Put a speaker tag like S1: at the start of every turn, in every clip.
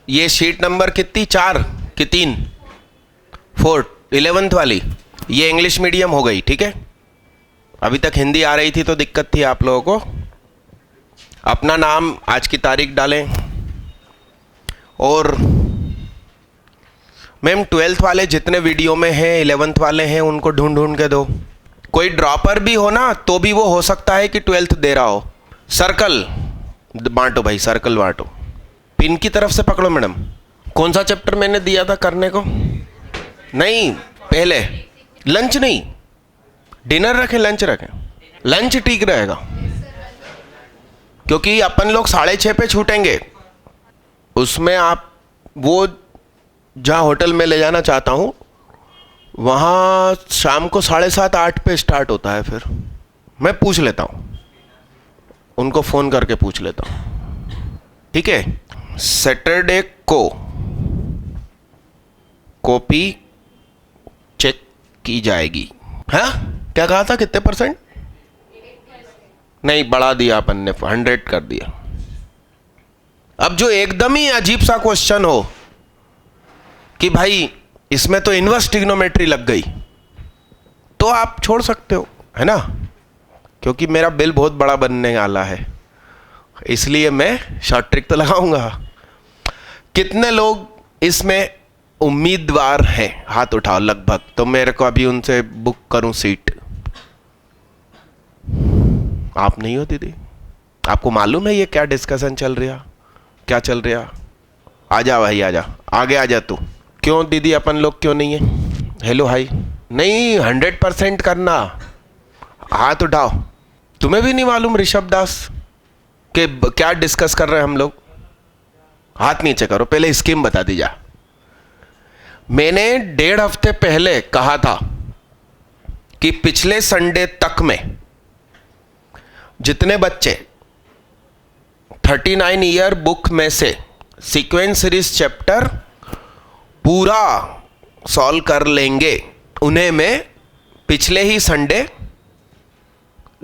S1: ये sheet number कितनी, 4 कि 3, 4, 11th वाली। ये इंग्लिश मीडियम हो गई, ठीक है। अभी तक हिंदी आ रही थी तो दिक्कत थी आप लोगों को। अपना नाम, आज की तारीख डालें। और मैम 12th वाले जितने वीडियो में हैं, 11th वाले हैं, उनको ढूंढ ढूंढ के दो। कोई ड्रॉपर भी हो ना तो भी वो हो सकता है कि 12th दे रहा हो। सर्कल बांटो भाई, सर्कल बांटो। पिन की तरफ से पकड़ो मैडम। कौन सा चैप्टर मैंने दिया था करने को? नहीं, पहले लंच नहीं, डिनर रखें, लंच रखें। लंच ठीक रहेगा क्योंकि अपन लोग 6:30 पे छूटेंगे। उसमें आप वो जहाँ होटल में ले जाना चाहता हूँ वहाँ शाम को 7:30 8 पे स्टार्ट होता है। फिर मैं पूछ लेता हूँ, उनको फ़ोन करके पूछ लेता हूँ, ठीक है। सैटरडे को कॉपी चेक की जाएगी। हाँ, क्या कहा था, कितने %? नहीं, बढ़ा दिया अपन ने, 100 कर दिया। अब जो एकदम ही अजीब सा क्वेश्चन हो कि भाई इसमें तो इनवर्स ट्रिग्नोमेट्री लग गई, तो आप छोड़ सकते हो, है ना, क्योंकि मेरा बिल बहुत बड़ा बनने वाला है, इसलिए मैं शॉर्ट ट्रिक तो लगाऊंगा। कितने लोग इसमें उम्मीदवार हैं, हाथ उठाओ लगभग, तो मेरे को अभी उनसे बुक करूं सीट। आप नहीं हो दीदी? आपको मालूम है ये क्या डिस्कशन चल रहा, क्या चल रहा? आजा भाई, आजा, आगे आजा तू। क्यों दीदी अपन लोग क्यों नहीं है? Hello hi. नहीं, 100% करना, हाथ उठाओ। तुम्हें भी नहीं मालूम ऋषभ दास कि क्या डिस्कस कर रहे हैं हम लोग? हाथ नीचे करो, पहले स्कीम बता दी जा। मैंने 1.5 हफ्ते पहले कहा था कि पिछले संडे तक में जितने बच्चे 39 ईयर बुक में से सीक्वेंस सीरीज चैप्टर पूरा सॉल्व कर लेंगे, उन्हें मैं पिछले ही संडे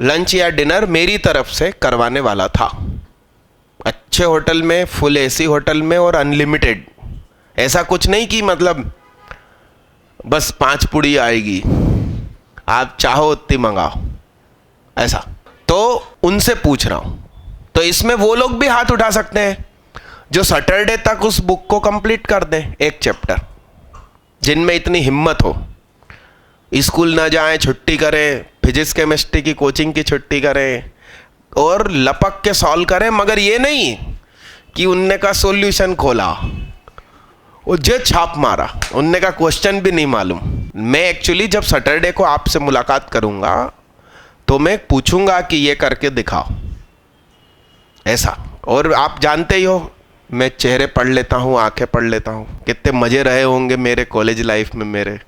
S1: लंच या डिनर मेरी तरफ से करवाने वाला था। अच्छे होटल में, फुल एसी होटल में, और अनलिमिटेड। ऐसा कुछ नहीं कि मतलब बस 5 पुड़ी आएगी, आप चाहो उतनी मंगाओ, ऐसा। तो उनसे पूछ रहा हूं, तो इसमें वो लोग भी हाथ उठा सकते हैं जो सैटरडे तक उस बुक को कंप्लीट कर दें, एक चैप्टर, जिनमें इतनी हिम्मत हो। स्कूल ना जाएं, छुट्टी करें, फिजिक्स केमिस्ट्री की कोचिंग की छुट्टी करें और लपक के सॉल्व करें, मगर ये नहीं कि उनने का सॉल्यूशन खोला, वो जो छाप मारा, उनने का क्वेश्चन भी नहीं मालूम। मैं एक्चुअली जब सैटरडे को आपसे मुलाकात करूंगा तो मैं पूछूंगा कि ये करके दिखाओ, ऐसा। और आप जानते ही हो मैं चेहरे पढ़ लेता हूँ, आंखें पढ़ लेता हूँ। कितने मजे रहे होंगे मेरे कॉलेज लाइफ में मेरे।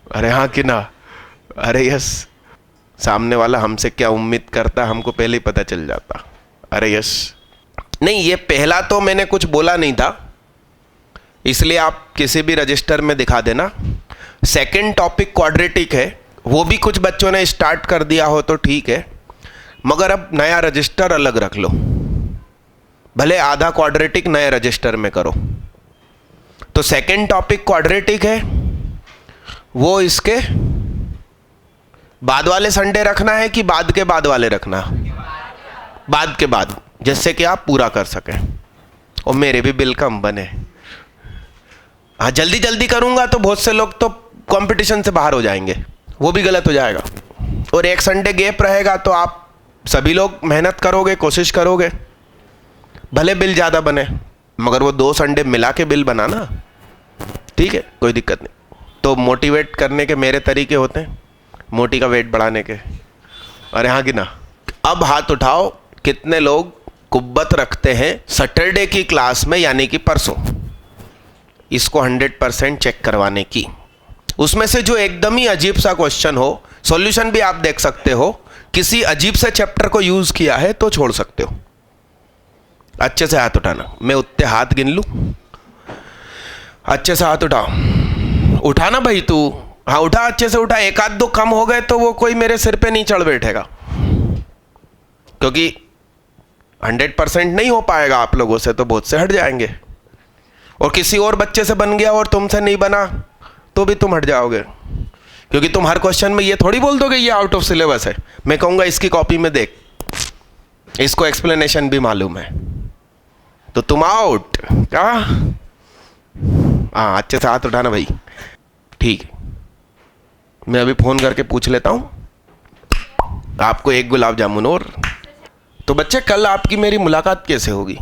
S1: अरे हाँ कि ना? अरे यस, सामने वाला हमसे क्या उम्मीद करता हमको पहले ही पता चल जाता। अरे यस। नहीं, ये पहला तो मैंने कुछ बोला नहीं था, इसलिए आप किसी भी रजिस्टर में दिखा देना। सेकंड टॉपिक क्वाड्रेटिक है, वो भी कुछ बच्चों ने स्टार्ट कर दिया हो तो ठीक है, मगर अब नया रजिस्टर अलग रख लो, भले आधा क्वाड्रेटिक नए रजिस्टर में करो। तो सेकंड टॉपिक क्वाड्रेटिक है, वो इसके बाद वाले संडे रखना है कि बाद के बाद वाले रखना? बाद के बाद, जिससे कि आप पूरा कर सकें और मेरे भी बिल कम बने। हाँ, जल्दी जल्दी करूंगा तो बहुत से लोग तो कंपटीशन से बाहर हो जाएंगे, वो भी गलत हो जाएगा। और एक संडे गैप रहेगा तो आप सभी लोग मेहनत करोगे, कोशिश करोगे, भले बिल ज़्यादा बने, मगर वो 2 संडे मिला के बिल बनाना, ठीक है, कोई दिक्कत नहीं। तो मोटिवेट करने के मेरे तरीके होते हैं, मोटी का वेट बढ़ाने के। अरे हाँ कि ना? अब हाथ उठाओ, कितने लोग कुब्बत रखते हैं सैटरडे की क्लास में, यानी कि परसों, इसको 100% चेक करवाने की। उसमें से जो एकदम ही अजीब सा क्वेश्चन हो, सॉल्यूशन भी आप देख सकते हो, किसी अजीब से चैप्टर को यूज किया है तो छोड़ सकते हो। अच्छे से हाथ उठाना, मैं उतने हाथ गिन लूं। अच्छे से हाथ उठाओ, उठाना भाई तू, हाँ उठा, अच्छे से उठा। एक आध दो कम हो गए तो वो कोई मेरे सिर पे नहीं चढ़ बैठेगा, क्योंकि 100% नहीं हो पाएगा आप लोगों से, तो बहुत से हट जाएंगे। और किसी और बच्चे से बन गया और तुमसे नहीं बना तो भी तुम हट जाओगे, क्योंकि तुम हर क्वेश्चन में ये थोड़ी बोल दोगे ये आउट ऑफ सिलेबस है। मैं कहूँगा इसकी कॉपी में देख, इसको एक्सप्लेनेशन भी मालूम है, तो तुम आउट। क्या? हाँ, अच्छे से हाथ उठाना भाई। ठीक है, मैं अभी फ़ोन करके पूछ लेता हूँ आपको एक गुलाब जामुन और। तो बच्चे कल आपकी मेरी मुलाकात कैसे होगी?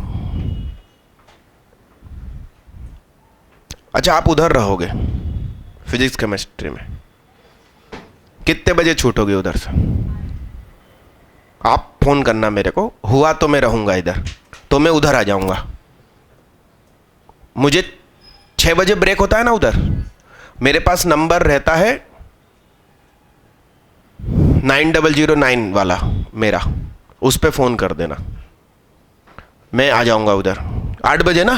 S1: अच्छा, आप उधर रहोगे फिजिक्स केमिस्ट्री में, कितने बजे छूटोगे उधर से? आप फोन करना मेरे को, हुआ तो मैं रहूंगा इधर, तो मैं उधर आ जाऊंगा। मुझे 6 बजे ब्रेक होता है ना उधर, मेरे पास नंबर रहता है 9009 वाला मेरा, उस पे फ़ोन कर देना, मैं आ जाऊंगा उधर 8 बजे ना।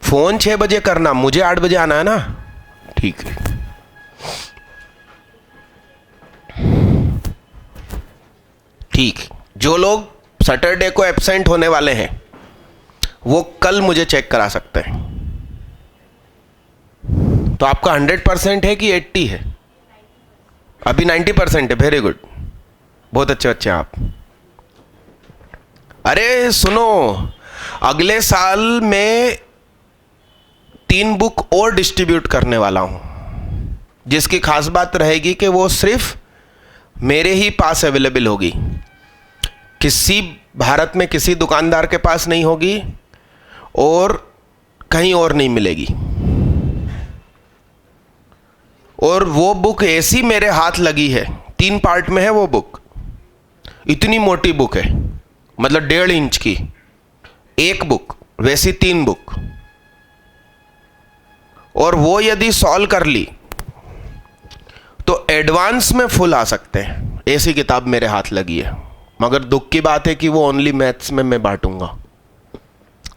S1: फ़ोन 6 बजे करना, मुझे 8 बजे आना है ना। ठीक है, ठीक। जो लोग सैटरडे को एब्सेंट होने वाले हैं वो कल मुझे चेक करा सकते हैं। तो आपका 100% है कि 80 है? अभी 90% है। वेरी गुड, बहुत अच्छे बच्चे हैं आप। अरे सुनो, अगले साल मैं 3 बुक और डिस्ट्रीब्यूट करने वाला हूं, जिसकी खास बात रहेगी कि वो सिर्फ मेरे ही पास अवेलेबल होगी, किसी भारत में किसी दुकानदार के पास नहीं होगी और कहीं और नहीं मिलेगी। और वो बुक ऐसी मेरे हाथ लगी है, 3 पार्ट में है वो बुक, इतनी मोटी बुक है, मतलब 1.5 इंच की एक बुक, वैसी 3 बुक। और वो यदि सॉल्व कर ली तो एडवांस में फुल आ सकते हैं, ऐसी किताब मेरे हाथ लगी है। मगर दुख की बात है कि वो ओनली मैथ्स में मैं बांटूंगा,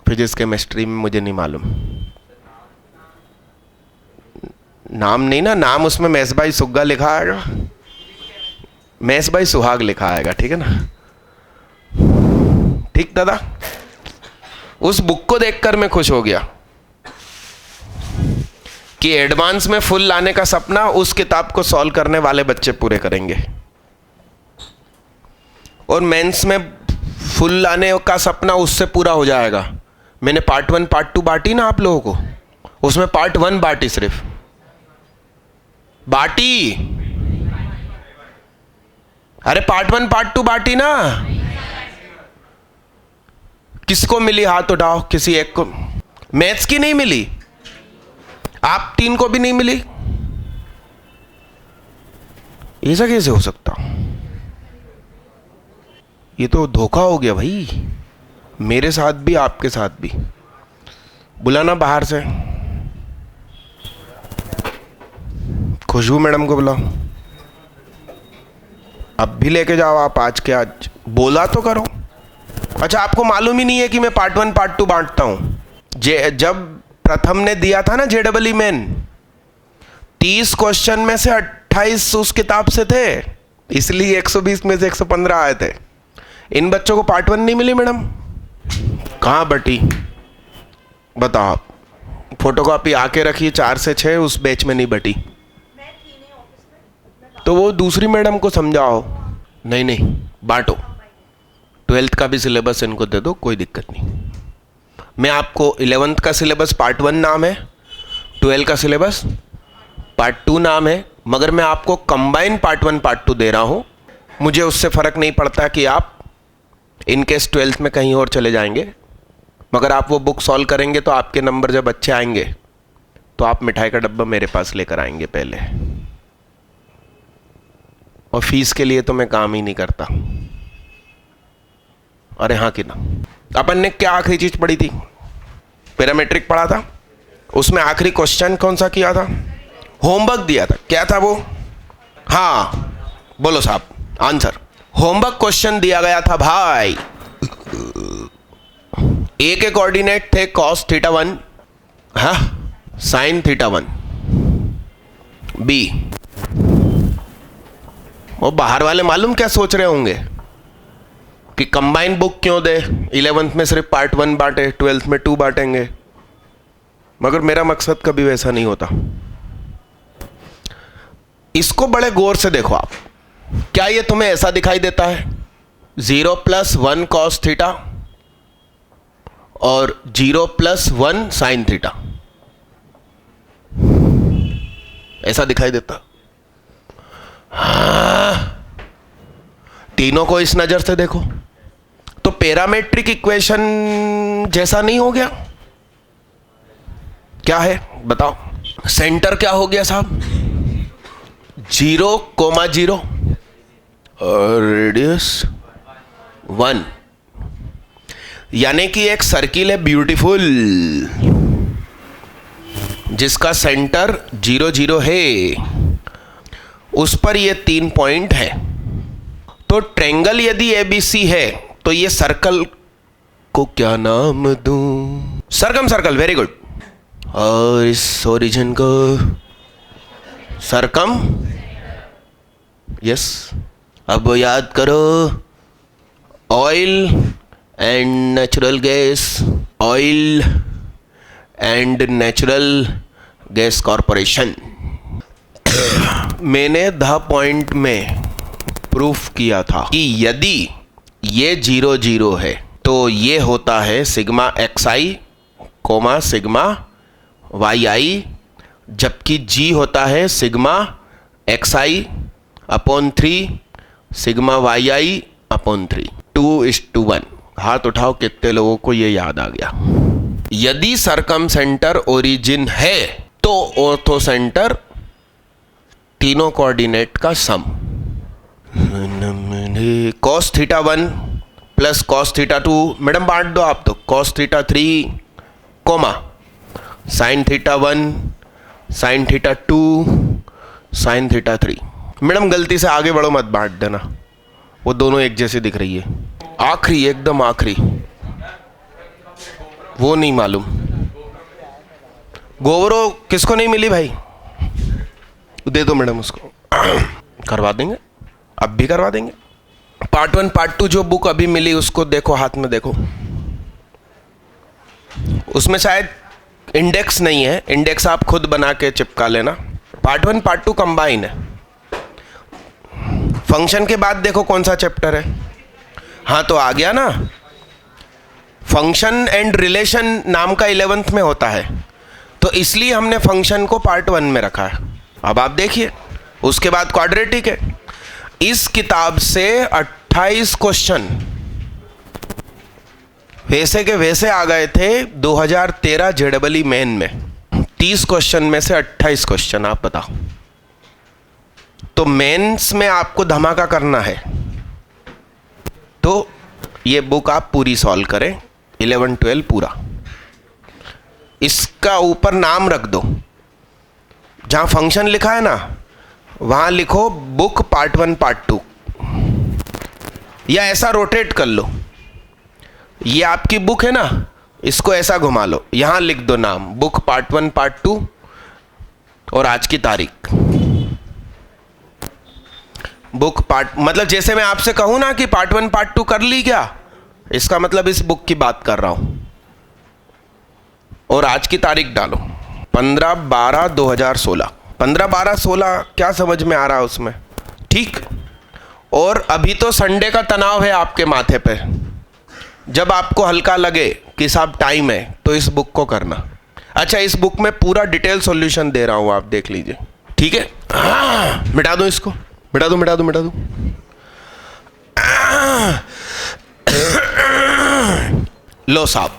S1: फिजिक्स केमिस्ट्री में मुझे नहीं मालूम। नाम नहीं ना, नाम उसमें मैस भाई सुग्गा लिखा आएगा, मैस भाई सुहाग लिखा आएगा, ठीक है ना? ठीक दादा, उस बुक को देखकर मैं खुश हो गया कि एडवांस में फुल लाने का सपना उस किताब को सॉल्व करने वाले बच्चे पूरे करेंगे, और मेंस में फुल लाने का सपना उससे पूरा हो जाएगा। मैंने पार्ट 1 पार्ट 2 बांटी ना आप लोगों को, उसमें पार्ट 1 बांटी, सिर्फ बांटी। अरे पार्ट 1 पार्ट 2 बांटी ना। किसको मिली हाथ उठाओ, किसी एक को। मैथ्स की नहीं मिली, आप 3 को भी नहीं मिली, ऐसा कैसे हो सकता? ये तो धोखा हो गया भाई, मेरे साथ भी आपके साथ भी। बुलाना बाहर से, खुशबू मैडम को बुलाओ, अब भी लेके जाओ आप, आज के आज बोला तो करो। अच्छा, आपको मालूम ही नहीं है कि मैं पार्ट 1 पार्ट 2 बांटता हूं। जब प्रथम ने दिया था ना JEE मेन, 30 क्वेश्चन में से 28 उस किताब से थे, इसलिए 120 में से 115 आए थे। इन बच्चों को पार्ट 1 नहीं मिली मैडम, कहाँ बटी बताओ आप? फोटोकॉपी आके रखी 4 से 6, उस बैच में नहीं बटी। तो वो दूसरी मैडम को समझाओ, नहीं नहीं बांटो, 12th का भी सिलेबस इनको दे दो, कोई दिक्कत नहीं। मैं आपको 11th का सिलेबस पार्ट 1 नाम है, 12 का सिलेबस पार्ट 2 नाम है, मगर मैं आपको कंबाइन पार्ट 1 पार्ट 2 दे रहा हूँ। मुझे उससे फ़र्क नहीं पड़ता कि आप इनकेस 12th में कहीं और चले जाएंगे, मगर आप वो बुक सॉल्व करेंगे तो आपके नंबर जब अच्छे आएंगे तो आप मिठाई का डब्बा मेरे पास लेकर आएंगे पहले। और फीस के लिए तो मैं काम ही नहीं करता। अरे हाँ कि ना, अपन ने क्या आखिरी चीज पढ़ी थी? पैरामेट्रिक पढ़ा था, उसमें आखिरी क्वेश्चन कौन सा किया था? होमवर्क दिया था, क्या था वो? हाँ बोलो साहब आंसर। होमवर्क क्वेश्चन दिया गया था भाई, ए के कोऑर्डिनेट थे cos θ1, हाँ sin θ1, बी। वो बाहर वाले मालूम क्या सोच रहे होंगे? कि कंबाइन बुक क्यों दे, 11th में सिर्फ पार्ट 1 बांटे, 12th में 2 बांटेंगे, मगर मेरा मकसद कभी वैसा नहीं होता। इसको बड़े गौर से देखो आप, क्या ये तुम्हें ऐसा दिखाई देता है 0 + 1 cos थीटा और 0 + 1 sin थीटा, ऐसा दिखाई देता? तीनों को इस नजर से देखो तो पैरामेट्रिक इक्वेशन जैसा नहीं हो गया? क्या है बताओ? सेंटर क्या हो गया साहब? 0,0 और रेडियस 1, यानी कि एक सर्किल है ब्यूटीफुल जिसका सेंटर 0, 0 है, उस पर ये 3 पॉइंट है। तो ट्रेंगल यदि ABC है तो ये सर्कल को क्या नाम दूं? सरकम सर्कल, वेरी गुड। और इस ओरिजिन को सरकम, यस। अब याद करो, oil and natural gas, oil and natural gas corporation. मैंने द पॉइंट में प्रूफ किया था कि यदि ये 0, 0 है तो ये होता है सिग्मा XI, सिग्मा YI, जबकि G होता है सिग्मा XI/3 सिग्मा YI/3, 2:1। हाथ उठाओ कितने लोगों को ये याद आ गया? यदि सरकम सेंटर ओरिजिन है तो ऑर्थो सेंटर तीनों कोऑर्डिनेट का सम। cos theta 1 + cos theta 2, madam बांट दो आप तो, cos theta 3, sin theta 1, sin theta 2, sin theta 3। Madam गलती से आगे बढ़ो मत, बांट देना, वो दोनों एक जैसे दिख रही है। आखिरी, एकदम आखिरी, वो नहीं मालूम। गोवरो किसको नहीं मिली भाई? दे दो मैडम उसको, करवा देंगे, अब भी करवा देंगे। पार्ट 1 पार्ट 2 जो बुक अभी मिली उसको देखो, हाथ में देखो, उसमें शायद इंडेक्स नहीं है, इंडेक्स आप खुद बना के चिपका लेना। पार्ट 1 पार्ट 2 कंबाइन है। फंक्शन के बाद देखो कौन सा चैप्टर है। हाँ तो आ गया ना, फंक्शन एंड रिलेशन नाम का 11th में होता है, तो इसलिए हमने फंक्शन को पार्ट 1 में रखा है। अब आप देखिए, उसके बाद क्वाड्रेटिक है। इस किताब से 28 क्वेश्चन वैसे के वैसे आ गए थे 2013 JEE मेन में। 30 क्वेश्चन में से 28 क्वेश्चन, आप बताओ। तो मेंस में आपको धमाका करना है तो ये बुक आप पूरी सॉल्व करें, 11, 12 पूरा। इसका ऊपर नाम रख दो, जहां फंक्शन लिखा है ना वहां लिखो बुक पार्ट 1 पार्ट 2, या ऐसा रोटेट कर लो, ये आपकी बुक है ना, इसको ऐसा घुमा लो, यहां लिख दो नाम बुक पार्ट 1 पार्ट 2 और आज की तारीख। बुक पार्ट मतलब जैसे मैं आपसे कहूं ना कि पार्ट 1 पार्ट 2 कर ली क्या, इसका मतलब इस बुक की बात कर रहा हूं। और आज की तारीख डालो 15/12/2016। 15/12/16 क्या समझ में आ रहा है उसमें? ठीक। और अभी तो संडे का तनाव है आपके माथे पे, जब आपको हल्का लगे कि साहब टाइम है तो इस बुक को करना। अच्छा, इस बुक में पूरा डिटेल सॉल्यूशन दे रहा हूं, आप देख लीजिए, ठीक है? मिटा दो इसको, मिटा दो, मिटा दो, मिटा दो। लो साहब,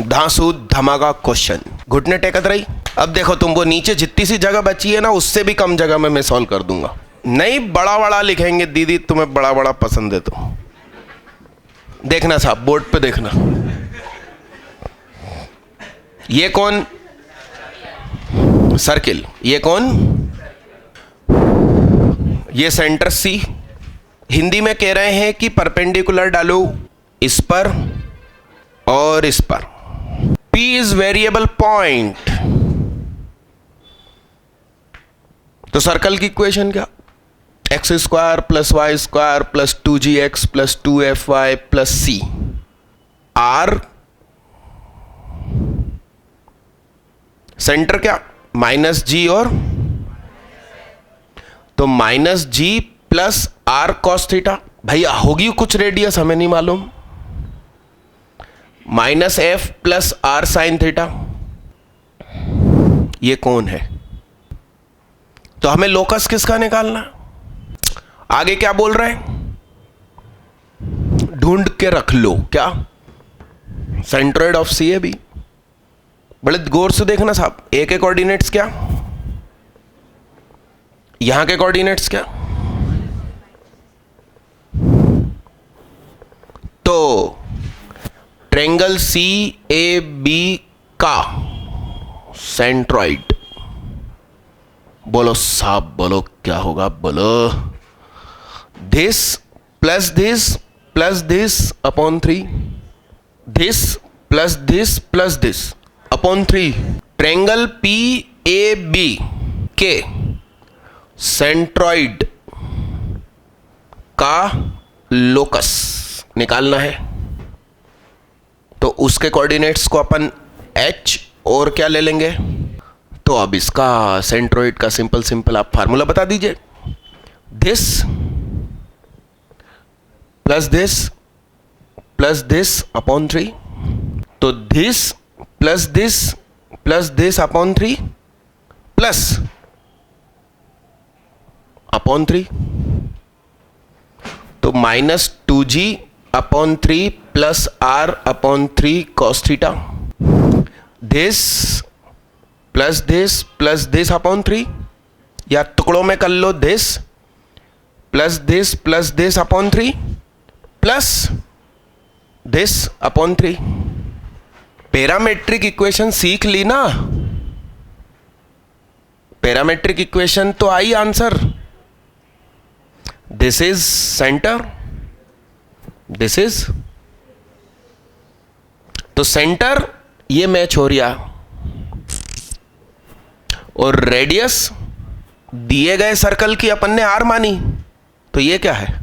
S1: धांसू धमाका क्वेश्चन, घुटने टेकत रही। अब देखो तुम, वो नीचे जितनी सी जगह बची है ना, उससे भी कम जगह में मैं सॉल्व कर दूंगा। नहीं बड़ा बड़ा लिखेंगे, दीदी तुम्हें बड़ा बड़ा पसंद है तो देखना साहब, बोर्ड पे देखना। ये कौन सर्किल, ये कौन, ये सेंटर C। हिंदी में कह रहे हैं कि परपेंडिकुलर डालो इस पर और इस पर। P इज वेरिएबल पॉइंट, तो सर्कल की इक्वेशन क्या? X square plus y square plus 2gx plus 2fy plus c r centre क्या माइनस जी और तो minus g plus r cos theta. भैया होगी कुछ रेडियस हमें नहीं मालूम, minus f plus r sine theta. ये कौन है? तो हमें लोकस किसका निकालना? आगे क्या बोल रहे हैं? ढूंढ के रख लो क्या? Centroid of C A B. बड़े गौर से देखना साहब, ए के कोऑर्डिनेट्स क्या, यहां के कोऑर्डिनेट्स क्या। तो ट्रायंगल सी ए बी का सेंट्रोइड, बोलो साहब बोलो क्या होगा, बोलो this plus this upon 3, this plus this upon 3। Triangle P A B के सेंट्रोइड का लोकस निकालना है। तो उसके कोऑर्डिनेट्स को अपन h और क्या ले लेंगे। तो अब इसका सेंट्रोइड का सिंपल आप फार्मूला बता दीजिए। This plus this upon 3। तो this plus this upon 3 plus upon 3। तो minus 2g upon 3 plus R upon 3 cos theta. This plus this upon 3, या टुकड़ों में कर लो, this plus this upon 3 plus this upon 3। Parametric equation सीख ली ना, पैरामेट्रिक इक्वेशन तो आई answer. This is centre, this is, तो सेंटर ये मैच हो रहा और रेडियस दिए गए सर्कल की अपन ने आर मानी, तो ये क्या है।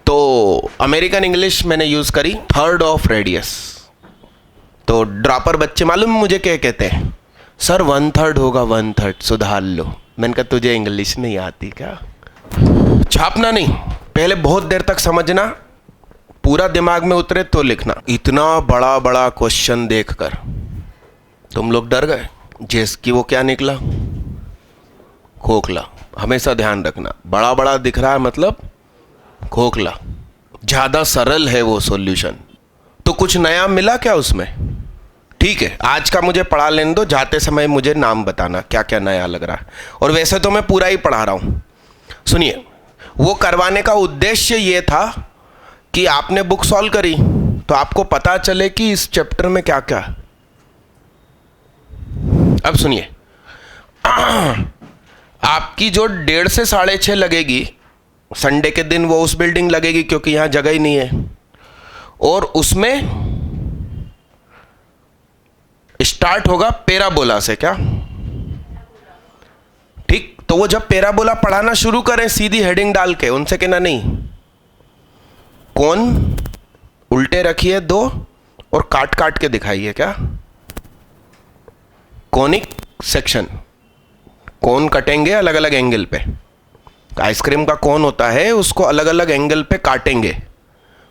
S1: तो अमेरिकन इंग्लिश मैंने यूज करी, थर्ड ऑफ रेडियस। तो ड्रॉपर बच्चे मालूम मुझे क्या कहते हैं, सर 1/3 होगा, 1/3 सुधार लो। मैंने कहा तुझे इंग्लिश नहीं आती क्या? छापना नहीं, पहले बहुत देर तक समझना, पूरा दिमाग में उतरे तो लिखना। इतना बड़ा बड़ा क्वेश्चन देखकर तुम लोग डर गए, जिसकी वो क्या निकला, खोखला। हमेशा ध्यान रखना, बड़ा बड़ा दिख रहा है मतलब खोखला, ज्यादा सरल है वो सॉल्यूशन। तो कुछ नया मिला क्या उसमें? ठीक है, आज का मुझे पढ़ा लेने दो, जाते समय मुझे नाम बताना क्या क्या नया लग रहा है। और वैसे तो मैं पूरा ही पढ़ा रहा हूं। सुनिए, वो करवाने का उद्देश्य ये था कि आपने बुक सॉल्व करी तो आपको पता चले कि इस चैप्टर में क्या क्या है। अब सुनिए, आपकी जो 1.5 से 6.5 लगेगी, संडे के दिन वो उस बिल्डिंग लगेगी क्योंकि यहां जगह ही नहीं है, और उसमें स्टार्ट होगा पैराबोला से। क्या ठीक? तो वो जब पैराबोला पढ़ाना शुरू करें सीधी हेडिंग डाल के, उनसे कहना नहीं, कौन उल्टे रखिए 2 और काट काट के दिखाइए। क्या कॉनिक सेक्शन, कौन कटेंगे अलग अलग एंगल पे। आइसक्रीम का कौन होता है, उसको अलग अलग एंगल पे काटेंगे।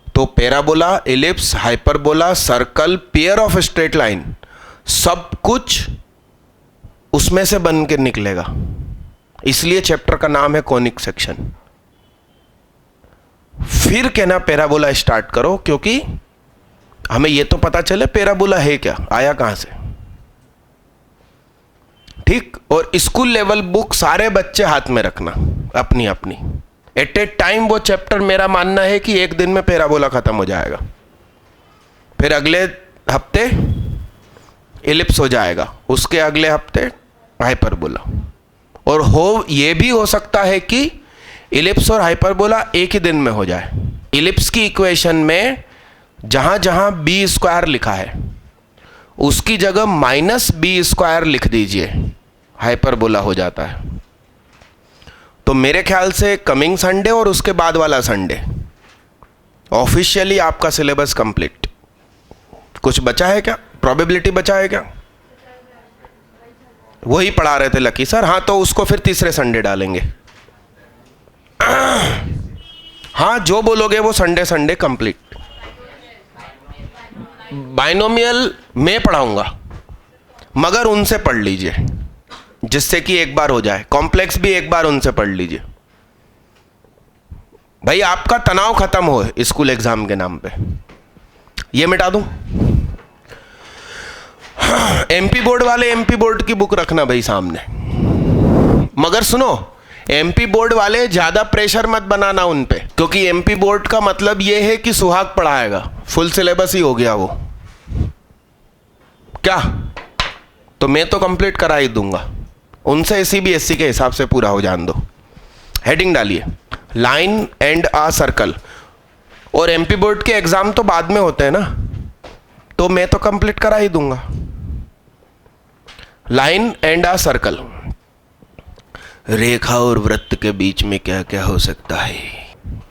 S1: तो parabola, ellipse, hyperbola, circle, pair of straight line, सब कुछ उसमें से बन के निकलेगा। इसलिए चैप्टर का नाम है कॉनिक सेक्शन। फिर कहना पैराबोला स्टार्ट करो, क्योंकि हमें यह तो पता चले पैराबोला है क्या, आया कहां से। ठीक? और स्कूल लेवल बुक सारे बच्चे हाथ में रखना अपनी अपनी। एट ए टाइम वो चैप्टर मेरा मानना है कि एक दिन में पैराबोला खत्म हो जाएगा, फिर अगले हफ्ते इलिप्स हो जाएगा, उसके अगले हफ्ते हाइपरबोला। और ये भी हो सकता है कि इलिप्स और हाइपरबोला एक ही दिन में हो जाए। इलिप्स की इक्वेशन में जहां जहां बी स्क्वायर लिखा है उसकी जगह -b² लिख दीजिए, हाइपरबोला हो जाता है। तो मेरे ख्याल से कमिंग संडे और उसके बाद वाला संडे ऑफिशियली आपका सिलेबस कंप्लीट। कुछ बचा है क्या? प्रोबेबिलिटी बचा है क्या? वही पढ़ा रहे थे लकी सर। हाँ, तो उसको फिर तीसरे संडे डालेंगे। हाँ, जो बोलोगे वो संडे संडे कंप्लीट। बाइनोमियल मैं पढ़ाऊंगा, मगर उनसे पढ़ लीजिए जिससे कि एक बार हो जाए। कॉम्प्लेक्स भी एक बार उनसे पढ़ लीजिए भाई, आपका तनाव खत्म हो स्कूल एग्जाम के नाम पे। ये मिटा दूं? एमपी बोर्ड वाले एमपी बोर्ड की बुक रखना भाई सामने, मगर सुनो, एमपी बोर्ड वाले ज्यादा प्रेशर मत बनाना उन पे, क्योंकि एमपी बोर्ड का मतलब ये है कि सुहाग पढ़ाएगा, फुल सिलेबस ही हो गया वो। क्या? तो मैं तो कंप्लीट करा ही दूंगा उनसे, सीबीएसई के हिसाब से पूरा हो जान दो। हेडिंग डालिए, लाइन एंड आ सर्कल। और एमपी बोर्ड के एग्जाम तो बाद में होते हैं ना, तो मैं तो कंप्लीट करा ही दूंगा। लाइन एंड आ सर्कल, रेखा और वृत्त के बीच में क्या क्या हो सकता है?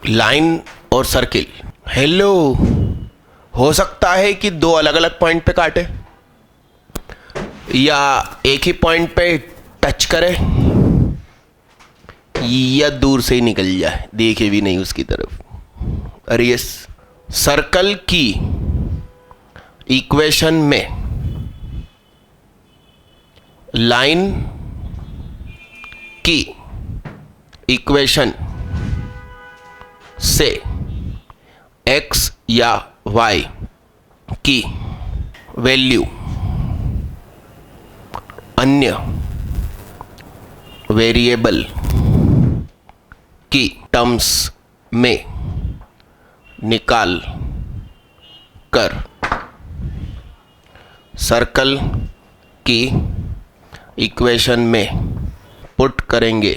S1: लाइन और सर्किल, हेलो, हो सकता है कि दो अलग अलग पॉइंट पे काटे या एक ही पॉइंट पे टच करे या दूर से ही निकल जाए, देखे भी नहीं उसकी तरफ। अरे ये सर्कल की इक्वेशन में लाइन की इक्वेशन से x या y की वैल्यू अन्य वेरिएबल की टर्म्स में निकाल कर सर्कल की इक्वेशन में पुट करेंगे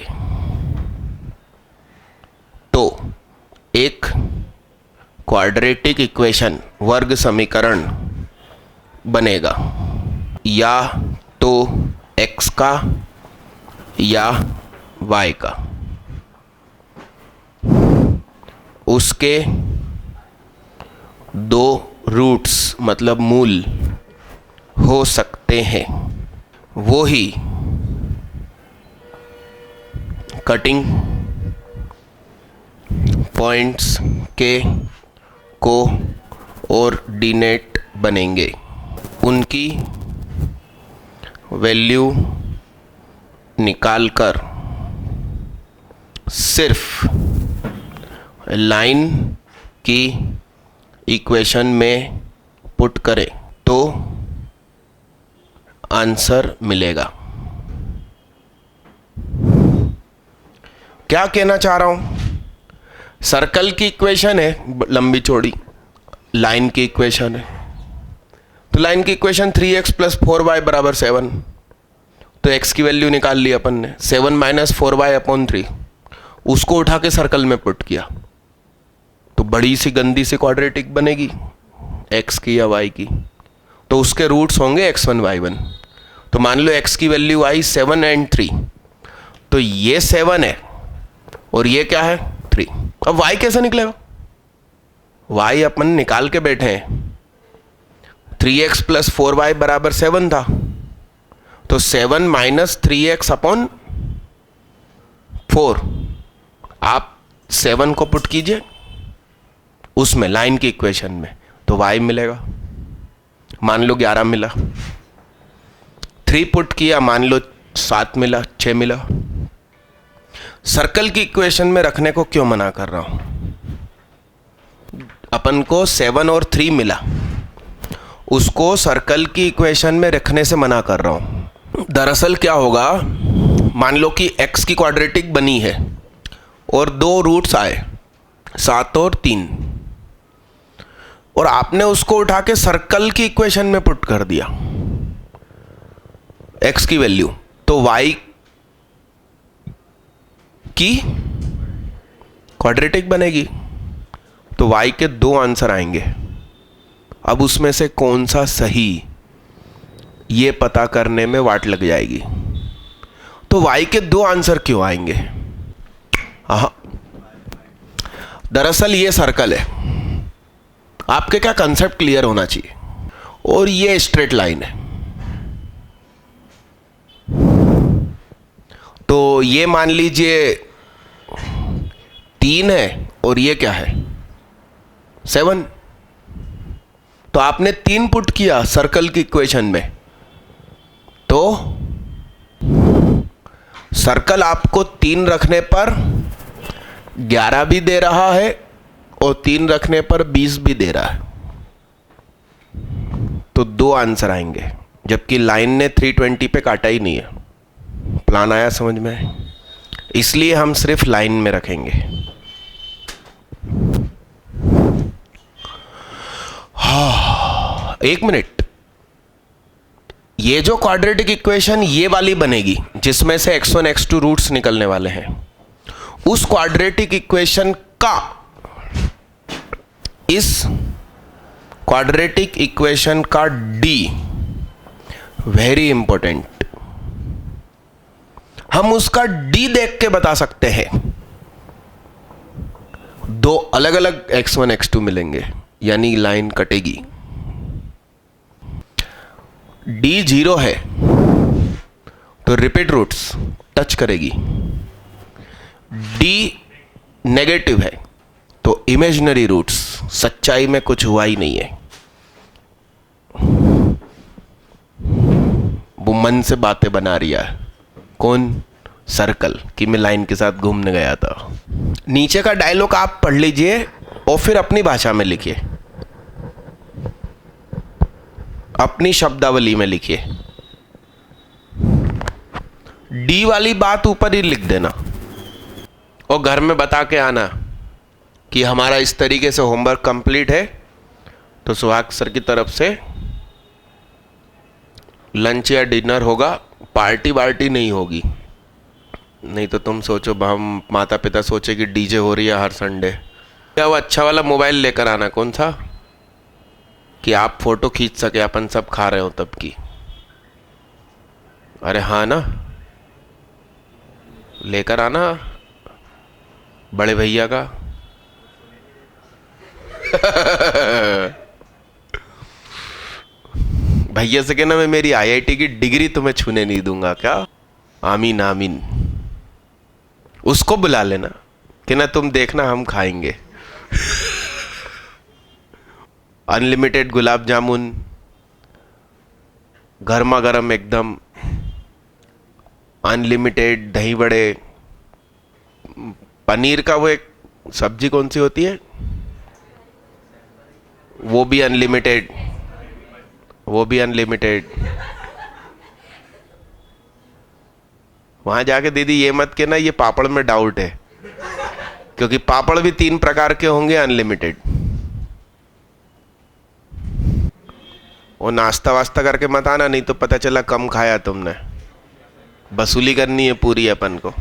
S1: तो एक क्वाड्रेटिक इक्वेशन, वर्ग समीकरण बनेगा, या तो x का या y का। उसके दो रूट्स मतलब मूल हो सकते हैं, वो ही कटिंग पॉइंट्स के कोऑर्डिनेट बनेंगे। उनकी वैल्यू निकालकर सिर्फ लाइन की इक्वेशन में पुट करें तो आंसर मिलेगा। क्या कहना चाह रहा हूं? सर्कल की इक्वेशन है लंबी चौड़ी, लाइन की इक्वेशन है, तो लाइन की इक्वेशन 3x + 4y = 7। तो x की वैल्यू निकाल ली अपन ने, 7 - 4y/3, उसको उठा के सर्कल में पुट किया तो बड़ी सी गंदी सी क्वाड्रेटिक बनेगी x की या y की। तो उसके रूट्स होंगे x1 y1। तो मान लो x की वैल्यू आई 7 और 3, तो ये 7 है और ये क्या है 3। अब y कैसे निकलेगा? y अपन निकाल के बैठे हैं, 3x + 4y = 7 था, तो 7 - 3x/4, आप 7 को पुट कीजिए उसमें लाइन की इक्वेशन में, तो y मिलेगा। मान लो 11 मिला, 3 पुट किया, मान लो 7 मिला, 6 मिला। सर्कल की इक्वेशन में रखने को क्यों मना कर रहा हूं? अपन को 7 और 3 मिला, उसको सर्कल की इक्वेशन में रखने से मना कर रहा हूं। दरअसल क्या होगा, मान लो कि x की क्वाड्रेटिक बनी है और 2 रूट्स आए 7 और 3, और आपने उसको उठा के सर्कल की इक्वेशन में पुट कर दिया x की वैल्यू, तो y की क्वाड्रेटिक बनेगी, तो y के 2 आंसर आएंगे। अब उसमें से कौन सा सही ये पता करने में वाट लग जाएगी। तो y के 2 आंसर क्यों आएंगे? हाँ, दरअसल ये सर्कल है, आपके क्या कंसेप्ट क्लियर होना चाहिए, और ये स्ट्रेट लाइन है। तो ये मान लीजिए 3 है और ये क्या है 7। तो आपने 3 पुट किया सर्कल की इक्वेशन में, तो सर्कल आपको 3 रखने पर 11 भी दे रहा है और 3 रखने पर 20 भी दे रहा है। तो 2 आंसर आएंगे, जबकि लाइन ने 320 पे काटा ही नहीं है। प्लान आया समझ में? इसलिए हम सिर्फ लाइन में रखेंगे। हाँ, 1 मिनट। ये जो क्वाड्रेटिक इक्वेशन ये वाली बनेगी जिसमें से x1 x2 रूट्स निकलने वाले हैं, उस क्वाड्रेटिक इक्वेशन का, इस क्वाड्रेटिक इक्वेशन का d वेरी इंपॉर्टेंट, हम उसका d देख के बता सकते हैं। 2 अलग अलग x1 x2 मिलेंगे, यानी लाइन कटेगी। d 0 है तो रिपीट रूट्स टच करेगी, d नेगेटिव है तो इमेजिनरी रूट्स, सच्चाई में कुछ हुआ ही नहीं है। वो मन से बातें बना रही है। कौन? सर्कल, कि मैं लाइन के साथ घूमने गया था। नीचे का डायलॉग आप पढ़ लीजिए और फिर अपनी भाषा में लिखिए, अपनी शब्दावली में लिखिए। डी वाली बात ऊपर ही लिख देना और घर में बता के आना कि हमारा इस तरीके से होमवर्क कंप्लीट है, तो सुहाग सर की तरफ से लंच या डिनर होगा, पार्टी वार्टी नहीं होगी। नहीं तो तुम सोचो, हम माता पिता सोचे कि डीजे हो रही है हर संडे। क्या वो अच्छा वाला मोबाइल लेकर आना, कौन सा, कि आप फोटो खींच सके, अपन सब खा रहे हो तब की। अरे हाँ ना, लेकर आना बड़े भैया का। भैया से कहना मैं मेरी आईआईटी की डिग्री तुम्हें छूने नहीं दूंगा। क्या? आमीन आमीन। उसको बुला लेना कि ना तुम देखना हम खाएंगे। अनलिमिटेड गुलाब जामुन, गर्मा गर्म एकदम, अनलिमिटेड दही बड़े, पनीर का वो एक सब्जी कौन सी होती है, वो भी अनलिमिटेड, वो भी अनलिमिटेड। वहां जाके दीदी ये मत कहना ये पापड़ में डाउट है, क्योंकि पापड़ भी 3 प्रकार के होंगे अनलिमिटेड। वो नाश्ता वास्ता करके मत आना, नहीं तो पता चला कम खाया तुमने। वसूली करनी है पूरी अपन को।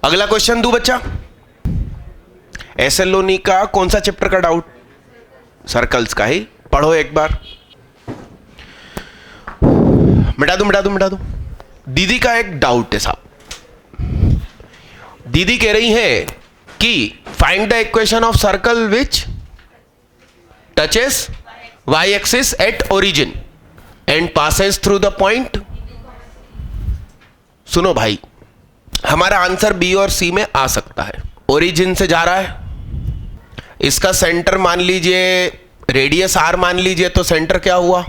S1: अगला क्वेश्चन दू बच्चा। एसेलोनी का कौन सा चैप्टर का डाउट? सर्कल्स का ही। पढ़ो एक बार। मिटा दूं। दीदी का एक डाउट है साहब। दीदी कह रही है कि find the equation of circle which touches y axis at origin and passes through the point. सुनो भाई, हमारा आंसर बी और सी में आ सकता है। ओरिजिन से जा रहा है, इसका सेंटर मान लीजिए, रेडियस r मान लीजिए, तो सेंटर क्या हुआ?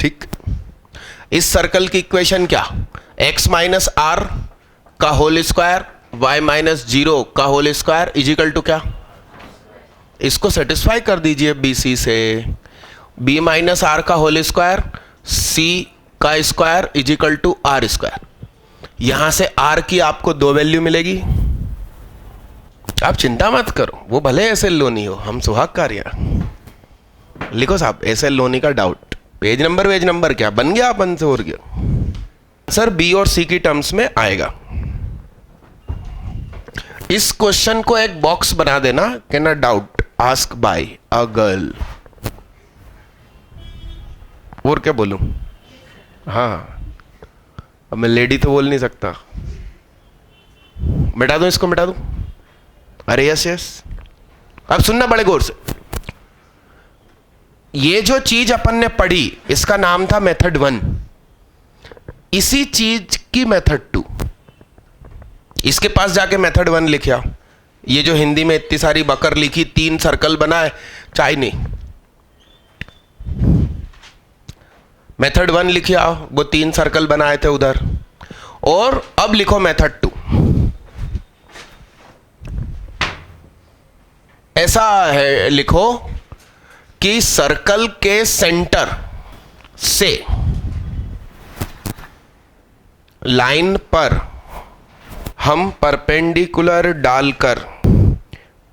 S1: ठीक। इस सर्कल की इक्वेशन क्या? x माइनस आर का होल स्क्वायर y माइनस 0 का होल स्क्वायर इजिकल टू क्या? इसको सेटिस्फाई कर दीजिए BC से। b माइनस आर का होल स्क्वायर c का square is equal to r square. यहां से r की आपको 2 वैल्यू मिलेगी। आप चिंता मत करो, वो भले एस एल लोनी हो, हम सुहाग कार्य। लिखो साहब एस एल लोनी का डाउट। पेज नंबर क्या बन गया अपन से, और क्या सर बी और सी की टर्म्स में आएगा। इस क्वेश्चन को एक बॉक्स बना देना कि ना doubt ask by a girl. और क्या बोलूं? हाँ, अब मैं लेडी तो बोल नहीं सकता। मिटा दूं इसको, मिटा दूं? अरे यस यस, अब सुनना बड़े गौर से। ये जो चीज अपन ने पढ़ी इसका नाम था मेथड 1, इसी चीज की मेथड 2। इसके पास जाके मेथड 1 लिखे आओ। ये जो हिंदी में इतनी सारी बकर लिखी, 3 सर्कल बनाए, चाहे नहीं, मेथड 1 लिखे आओ, वो 3 सर्कल बनाए थे उधर। और अब लिखो मेथड 2। ऐसा है, लिखो कि सर्कल के सेंटर से लाइन पर हम परपेंडिकुलर डालकर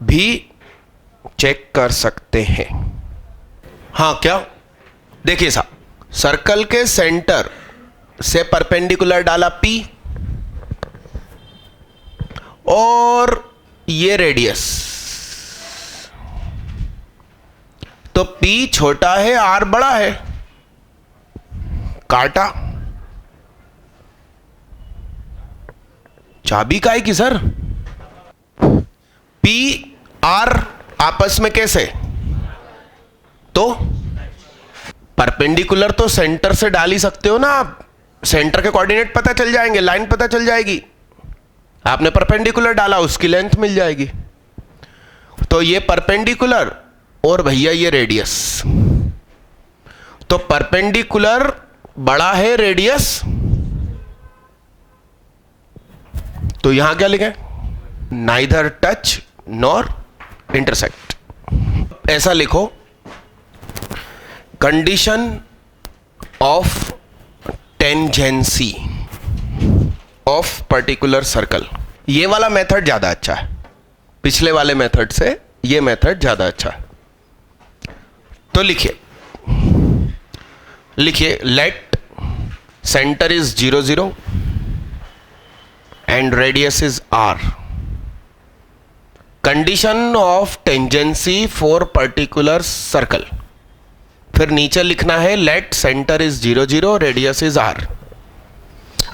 S1: भी चेक कर सकते हैं। हाँ क्या? देखिए साहब, सर्कल के सेंटर से परपेंडिकुलर डाला P, और ये रेडियस, तो P छोटा है, R बड़ा है, काटा। चाबी का है कि सर? P R आपस में कैसे? तो परपेंडिकुलर तो सेंटर से डाल ही सकते हो ना आप, सेंटर के कोऑर्डिनेट पता चल जाएंगे, लाइन पता चल जाएगी। आपने परपेंडिकुलर डाला, उसकी लेंथ मिल जाएगी। तो ये परपेंडिकुलर और भैया ये रेडियस, तो परपेंडिकुलर बड़ा है रेडियस, तो यहां क्या लिखे? Neither touch nor intersect. ऐसा लिखो, condition of tangency of particular circle. ये वाला मेथड ज्यादा अच्छा है, पिछले वाले मेथड से ये मेथड ज्यादा अच्छा है। तो लिखिए, let centre is 0 0 and radius is R। Condition of tangency for particular circle. फिर नीचे लिखना है let centre is 0 0 radius is R।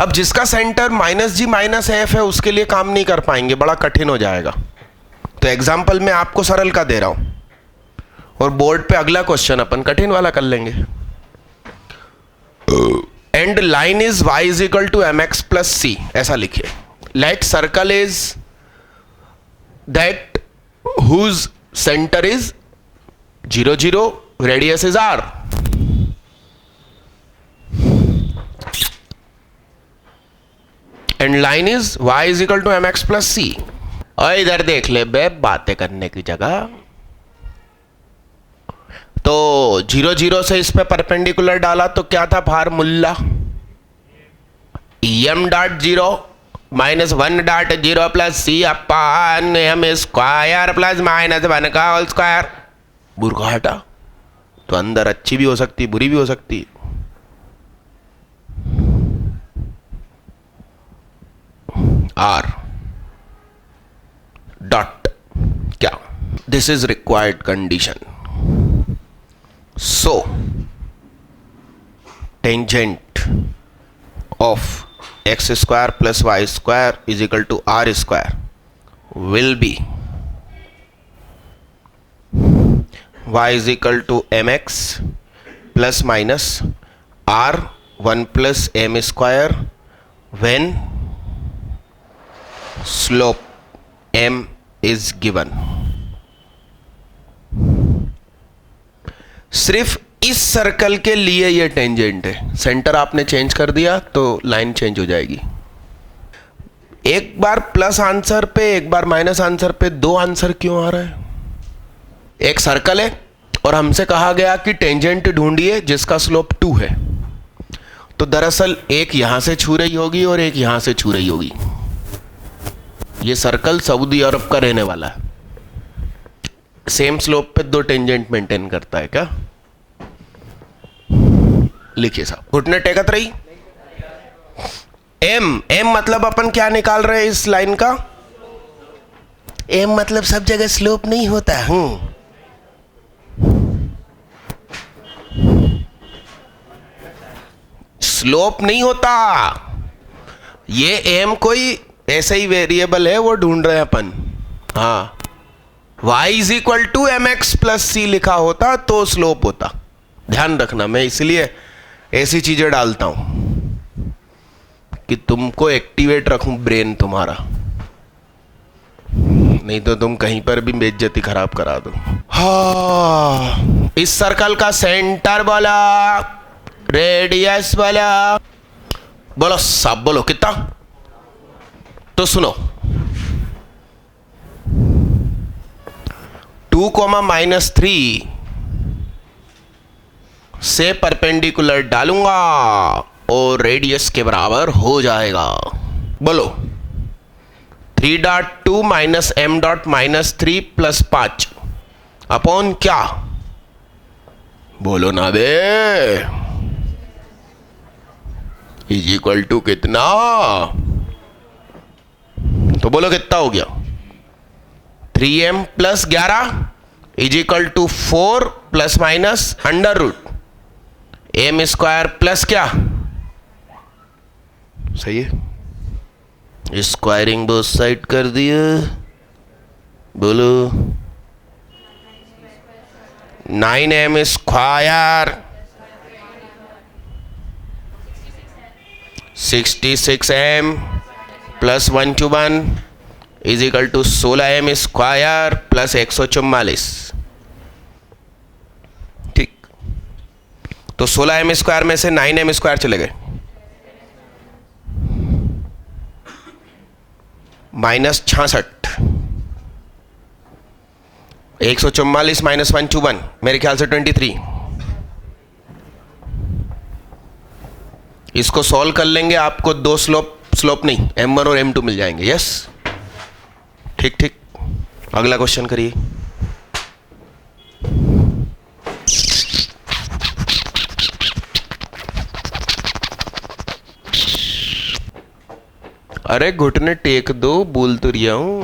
S1: अब जिसका सेंटर -g -f है उसके लिए काम नहीं कर पाएंगे, बड़ा कठिन हो जाएगा। तो एग्जाम्पल मैं आपको सरल का दे रहा हूं, और बोर्ड पे अगला क्वेश्चन अपन कठिन वाला कर लेंगे। And line is y is equal to mx plus c। ऐसा लिखिए, let circle is that whose centre is 0 0 radius is R। And line is y is equal to mx plus c। और इधर देख ले बे, बातें करने की जगह। तो 0 0 से इस पे परपेंडिकुलर डाला तो क्या था formula? m dot 0 -1 dot 0 plus c अपान m स्क्वायर प्लस -1 का होल स्क्वायर। बुरा हटा, तो अंदर अच्छी भी हो सकती, बुरी भी हो सकती। R डॉट क्या? This is required condition. So, tangent of x square plus y square is equal to R square will be y is equal to mx plus minus R 1 plus m square when slope m is given। सिर्फ इस circle के लिए ये tangent है। Centre आपने change कर दिया तो लाइन चेंज हो जाएगी। एक बार प्लस आंसर पे, एक बार माइनस आंसर पे, 2 आंसर क्यों आ रहा है? एक सर्कल है और हमसे कहा गया कि टेंजेंट ढूंढिए जिसका स्लोप 2 है। तो दरअसल एक यहां से छू रही होगी और एक यहां से छू रही होगी। ये सर्कल सऊदी अरब का रहने वाला है, सेम स्लोप पे 2 टेंजेंट मेंटेन करता है क्या? लिखिए साहब, घुटने टेकत रही। एम मतलब अपन क्या निकाल रहे हैं इस लाइन का? एम मतलब सब जगह स्लोप नहीं होता। स्लोप नहीं होता, ये एम कोई ऐसे ही वेरिएबल है वो ढूंढ रहे हैं अपन। हाँ, y is equal to M X plus C लिखा होता तो स्लोप होता। ध्यान रखना, मैं इसलिए ऐसी चीजें डालता हूं कि तुमको एक्टिवेट रखूं ब्रेन तुम्हारा, नहीं तो तुम कहीं पर भी बेइज्जती खराब करा दो। हाँ, इस सर्कल का सेंटर बोला, रेडियस बोला, बोलो सब बोलो कितना। तो सुनो, 2,-3 से परपेंडिकुलर डालूंगा और रेडियस के बराबर हो जाएगा। बोलो 3.2 minus m dot minus 3 plus 5 upon क्या? बोलो ना बे, इज इक्वल टू कितना? तो बोलो कितना हो गया? 3m प्लस 11 is equal to 4 plus minus under root m square plus क्या? सही है, स्क्वायरिंग बोथ साइड कर दिया। बोलो 9m square 66m plus 121 is equal to 16m square plus 144। ठीक, तो 16m स्क्वायर में से 9m स्क्वायर चले गए, माइनस 66, 144 माइनस 121 मेरे ख्याल से 23। इसको सॉल्व कर लेंगे, आपको दो स्लोप नहीं m1 और m2 मिल जाएंगे। यस, ठीक ठीक। अगला क्वेश्चन करिए। अरे घुटने टेक दो, बोल तो रिया हूं।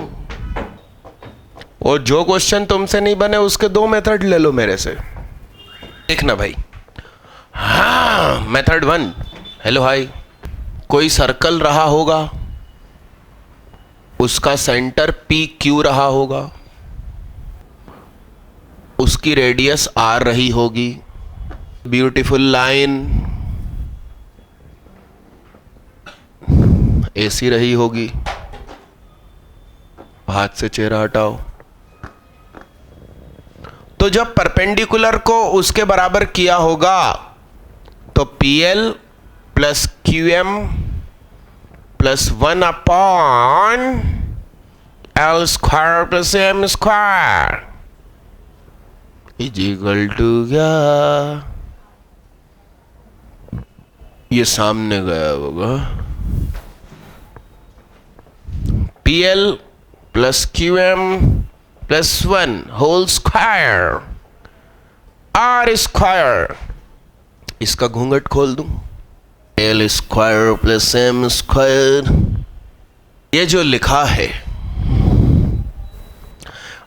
S1: और जो क्वेश्चन तुमसे नहीं बने उसके 2 मेथड ले लो मेरे से, देखना भाई। हाँ, मेथड 1, हेलो हाय, कोई सर्कल रहा होगा, उसका सेंटर पी क्यू रहा होगा, उसकी रेडियस आर रही होगी, ब्यूटीफुल लाइन ऐसी रही होगी। हाथ से चेहरा हटाओ। तो जब परपेंडिकुलर को उसके बराबर किया होगा तो PL plus QM plus 1 upon L square plus M square is equal to क्या? ये सामने गया होगा, PL plus QM plus 1 whole square R square. इसका घूंघट खोल दूं, L square plus M square. ये जो लिखा है,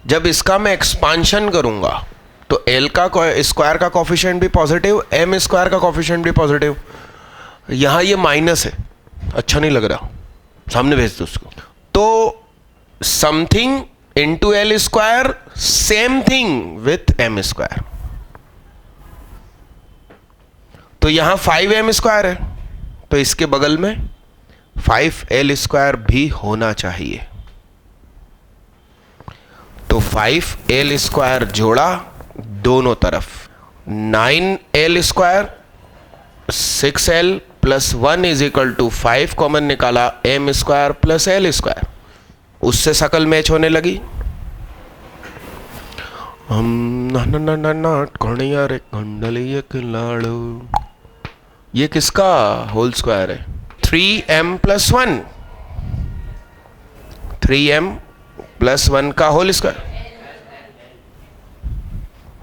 S1: जब इसका मैं एक्सपांशन करूंगा तो L का स्क्वायर का कोफिशिएंट भी पॉजिटिव, M स्क्वायर का कोफिशिएंट भी पॉजिटिव। यहां ये माइनस है, अच्छा नहीं लग रहा, सामने भेज दो उसको। तो something into L square, same thing with M square. तो यहां 5M स्क्वायर है, तो इसके बगल में 5L स्क्वायर भी होना चाहिए। तो 5L स्क्वायर जोड़ा दोनों तरफ, 9L square 6L plus 1 is equal to 5 common निकाला, M square plus L square, उससे शकल मैच होने लगी। हम रे कंडलिया के लाड़ो, ये किसका होल स्क्वायर है? 3M प्लस 1, 3M प्लस 1 का होल स्क्वायर।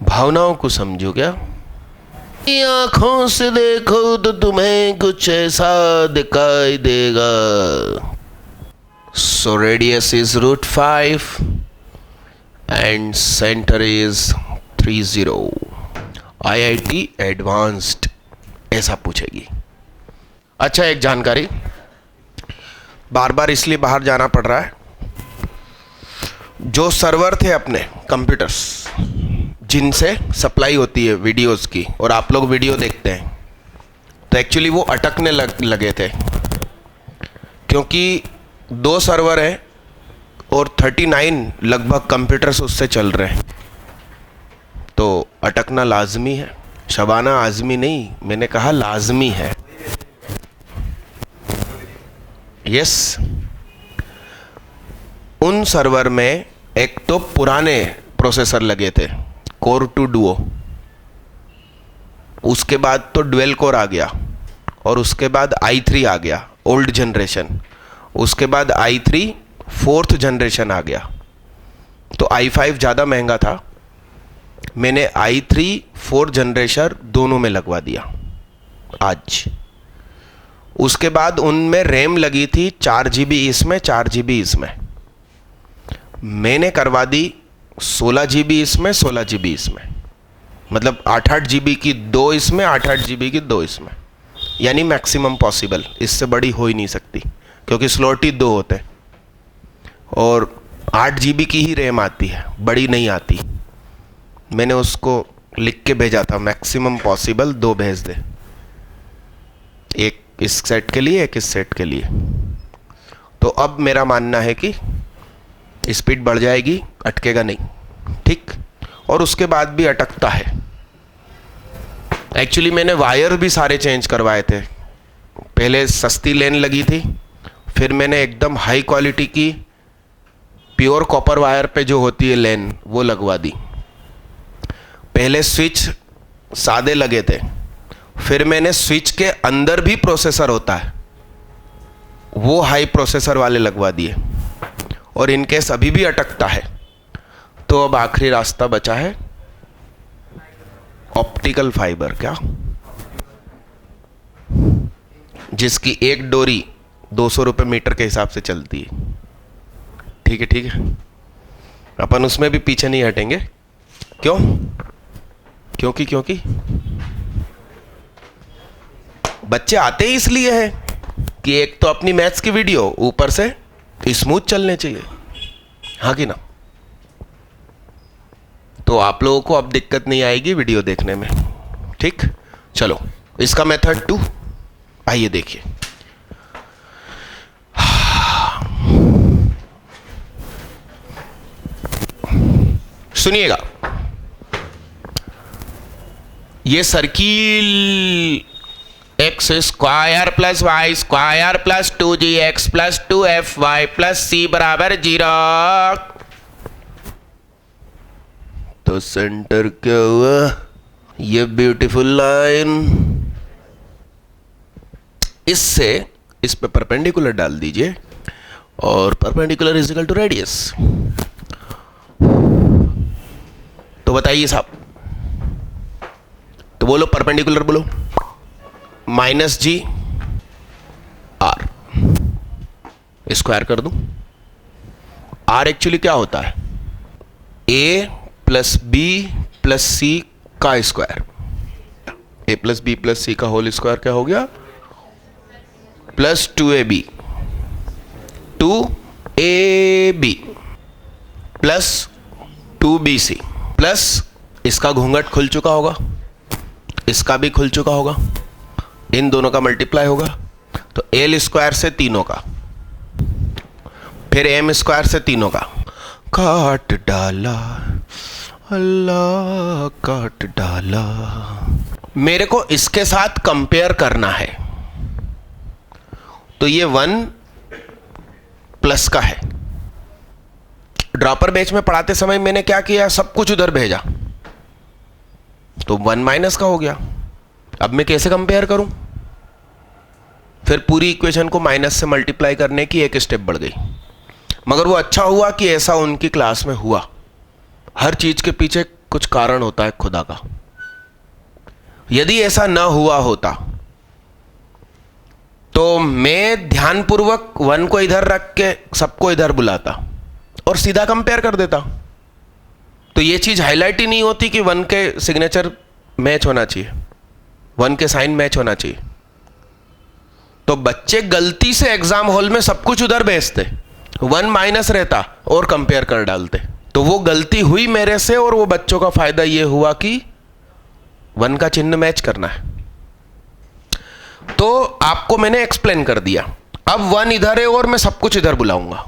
S1: भावनाओं को समझो क्या? आंखों से देखो तो तुम्हें कुछ ऐसा दिखाई देगा। So radius is √5 and center is 30। IIT advanced ऐसा पूछेगी। अच्छा, एक जानकारी, बार बार इसलिए बाहर जाना पड़ रहा है। जो सर्वर थे अपने कंप्यूटर्स जिनसे सप्लाई होती है वीडियोस की, और आप लोग वीडियो देखते हैं, तो एक्चुअली वो अटकने लगे थे, क्योंकि 2 सर्वर हैं और 39 लगभग कंप्यूटर्स उससे चल रहे हैं, तो अटकना लाजमी है। शबाना आज़मी नहीं, मैंने कहा लाजमी है। यस, उन सर्वर में एक तो पुराने प्रोसेसर लगे थे, कोर 2 डुओ, उसके बाद तो डुअल कोर आ गया, और उसके बाद i3 आ गया ओल्ड जनरेशन, उसके बाद i3 4th जनरेशन आ गया। तो i5 ज़्यादा महंगा था, मैंने i3 4th जनरेशन दोनों में लगवा दिया आज। उसके बाद उनमें रैम लगी थी 4 GB इसमें 4 GB इसमें, मैंने करवा दी 16 GB इसमें 16 GB इसमें, मतलब 8-8 GB की 2 इसमें 8-8 GB की 2 इसमें, यानी मैक्सिमम पॉसिबल, इससे बड़ी हो ही नहीं सकती, क्योंकि स्लॉट ही 2 होते हैं और 8 GB की ही रैम आती है, बड़ी नहीं आती। मैंने उसको लिख के भेजा था मैक्सिमम पॉसिबल 2 भेज दे, एक इस सेट के लिए एक इस सेट के लिए। तो अब मेरा मानना है कि स्पीड बढ़ जाएगी, अटकेगा नहीं, ठीक। और उसके बाद भी अटकता है। एक्चुअली मैंने वायर भी सारे चेंज करवाए थे, पहले सस्ती लेन लगी थी, फिर मैंने एकदम हाई क्वालिटी की प्योर कॉपर वायर पे जो होती है लेन वो लगवा दी। पहले स्विच सादे लगे थे, फिर मैंने स्विच के अंदर भी प्रोसेसर होता है वो हाई प्रोसेसर वाले लगवा दिए, और इनकेस अभी भी अटकता है तो अब आखिरी रास्ता बचा है ऑप्टिकल फाइबर, क्या, जिसकी एक डोरी 200 रुपये मीटर के हिसाब से चलती है। ठीक है, ठीक है, अपन उसमें भी पीछे नहीं हटेंगे। क्यों? क्योंकि बच्चे आते ही इसलिए हैं कि एक तो अपनी मैथ्स की वीडियो, ऊपर से स्मूथ चलने चाहिए, हाँ कि ना। तो आप लोगों को अब दिक्कत नहीं आएगी वीडियो देखने में, ठीक। चलो, इसका मेथड 2 आइए देखिए। सुनिएगा, ये circle x square plus y square plus 2gx plus 2fy plus c बराबर 0। तो सेंटर क्या हुआ? ये ब्यूटीफुल लाइन, इससे इस पे परपेंडिकुलर डाल दीजिए, और perpendicular is equal to radius. तो बताइए साहब, तो बोलो परपेंडिकुलर बोलो, -g r स्क्वायर कर दूं। r एक्चुअली क्या होता है? a plus B plus C का स्क्वायर। a plus B plus C का होल स्क्वायर क्या हो गया? Plus 2ab 2ab plus 2bc plus इसका घूंघट खुल चुका होगा, इसका भी खुल चुका होगा, इन दोनों का मल्टीप्लाई होगा, तो एल स्क्वायर से तीनों का, फिर एम स्क्वायर से तीनों का। काट डाला अल्लाह, काट डाला। मेरे को इसके साथ कंपेयर करना है, तो ये 1 प्लस का है। ड्रॉपर बैच में पढ़ाते समय मैंने क्या किया, सब कुछ उधर भेजा, तो 1 माइनस का हो गया। अब मैं कैसे कंपेयर करूं? फिर पूरी इक्वेशन को माइनस से मल्टीप्लाई करने की एक स्टेप बढ़ गई। मगर वो अच्छा हुआ कि ऐसा उनकी क्लास में हुआ। हर चीज के पीछे कुछ कारण होता है खुदा का। यदि ऐसा ना हुआ होता तो मैं ध्यानपूर्वक 1 को इधर रख के सबको इधर बुलाता और सीधा कंपेयर कर देता, तो ये चीज हाईलाइट ही नहीं होती कि 1 के सिग्नेचर मैच होना चाहिए, 1 के साइन मैच होना चाहिए। तो बच्चे गलती से एग्जाम हॉल में सब कुछ उधर भेजते, 1 माइनस रहता और कंपेयर कर डालते। तो वो गलती हुई मेरे से, और वो बच्चों का फायदा ये हुआ कि 1 का चिन्ह मैच करना है। तो आपको मैंने एक्सप्लेन कर दिया। अब 1 इधर है और मैं सब कुछ इधर बुलाऊंगा।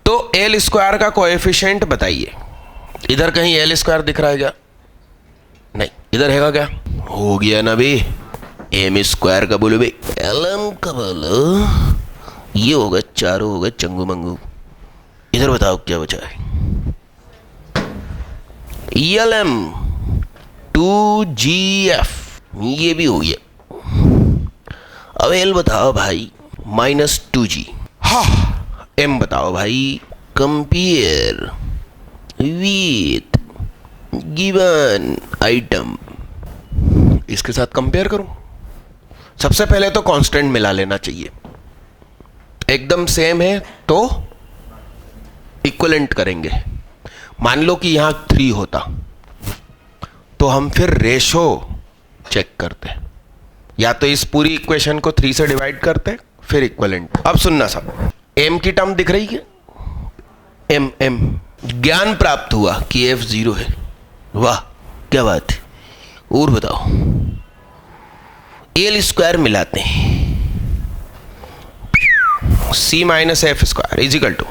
S1: तो एल स्क्वायर का कोएफिशिएंट बताइए। इधर कहीं एल स्क्वायर दिख रहा है क्या? नहीं। इधर हैगा क्या? हो गया ना भी, एम स्क्वायर का बोलो भाई, एल एम का बोलो, ये होगा, चारों होगा चंगू मंगू। इधर बताओ क्या बचा है? एल एम 2GF, ये भी हो गया। अब एल बताओ भाई, -2G। हाँ, एम बताओ भाई, कंपेयर विथ गिवन आइटम। इसके साथ कंपेयर करूं। सबसे पहले तो कांस्टेंट मिला लेना चाहिए। एकदम सेम है तो इक्विवेलेंट करेंगे। मान लो कि यहां 3 होता तो हम फिर रेशो चेक करते, या तो इस पूरी इक्वेशन को 3 से डिवाइड करते फिर इक्विवेलेंट। अब सुनना सब, एम की टर्म दिख रही है, एम ज्ञान प्राप्त हुआ कि F 0 है। वाह क्या बात है। और बताओ, एल स्क्वायर मिलाते हैं, C minus f square is equal to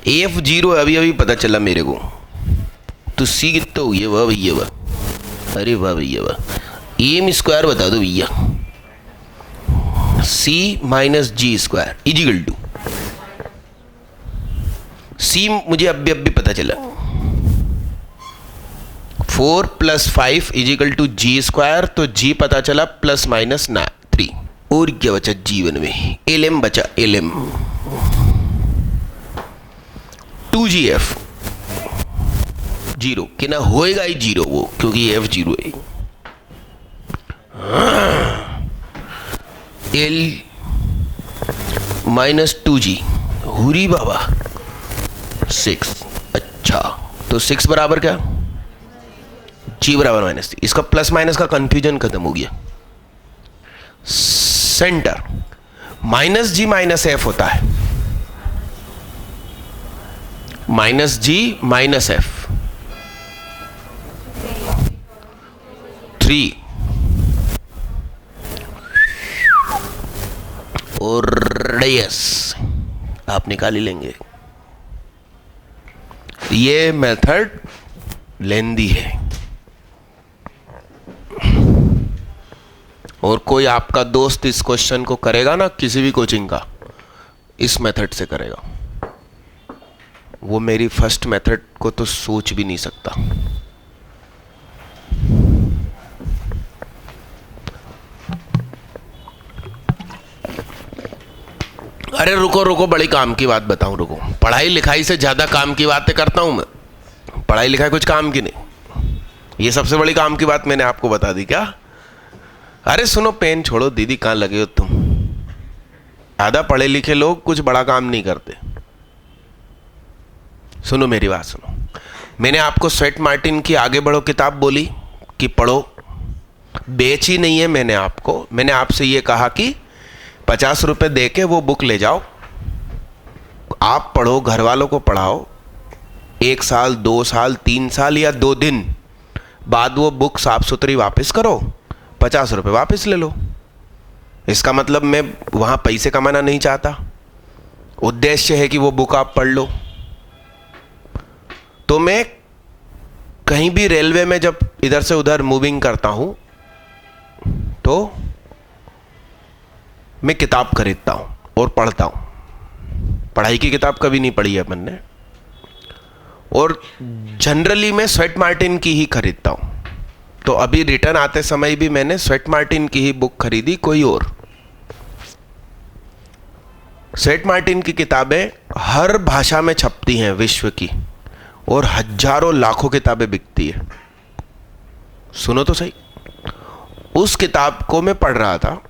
S1: F 0 अभी अभी पता चला मेरे को। तो C कितना हुई है? वाह भैया वाह, अरे वाह भैया वाह। एम स्क्वायर बता दो भैया, C minus g square is equal to C मुझे अब भी पता चला, 4 + 5 इजिकल टू जी स्क्वायर। तो G पता चला +-3। और क्या बचा जीवन में? LM बचा, LM 2GF 0 कि ना होएगा ही 0 वो, क्योंकि F 0 है। L -2G हुरी बाबा 6। अच्छा, तो 6 बराबर क्या? G बराबर -3। इसका प्लस माइनस का कंफ्यूजन खत्म हो गया। सेंटर -G -F होता है, -G -F 3 और रेडियस आप निकाल ही लेंगे। ये मेथड लेंदी है, और कोई आपका दोस्त इस क्वेश्चन को करेगा ना, किसी भी कोचिंग का, इस मेथड से करेगा, वो मेरी फर्स्ट मेथड को तो सोच भी नहीं सकता। अरे रुको रुको, बड़ी काम की बात बताऊं, रुको। पढ़ाई लिखाई से ज्यादा काम की बातें करता हूं मैं। पढ़ाई लिखाई कुछ काम की नहीं, ये सबसे बड़ी काम की बात मैंने आपको बता दी क्या? अरे सुनो, पेन छोड़ो, दीदी कहाँ लगे हो तुम? आधा पढ़े लिखे लोग कुछ बड़ा काम नहीं करते। सुनो मेरी बात सुनो, मैंने आपको स्वेट मार्टिन की आगे बढ़ो किताब बोली कि पढ़ो, बेची नहीं है मैंने आपको। मैंने आपसे ये कहा कि 50 रुपए दे के वो बुक ले जाओ, आप पढ़ो, घर वालों को पढ़ाओ। 1 साल 2 साल 3 साल या 2 दिन बाद वो बुक साफ सुथरी वापस करो, 50 रुपये वापस ले लो। इसका मतलब मैं वहाँ पैसे कमाना नहीं चाहता, उद्देश्य है कि वो बुक आप पढ़ लो। तो मैं कहीं भी रेलवे में जब इधर से उधर मूविंग करता हूँ तो मैं किताब खरीदता हूँ और पढ़ता हूँ। पढ़ाई की किताब कभी नहीं पढ़ी है मैंने, और जनरली मैं स्वेट मार्टिन की ही खरीदता हूँ। तो अभी रिटर्न आते समय भी मैंने स्वेट मार्टिन की ही बुक खरीदी, कोई और। स्वेट मार्टिन की किताबें हर भाषा में छपती हैं विश्व की, और हजारों लाखों किताबें बिकती है। सुनो तो सही, उस किताब को मैं पढ़ रहा था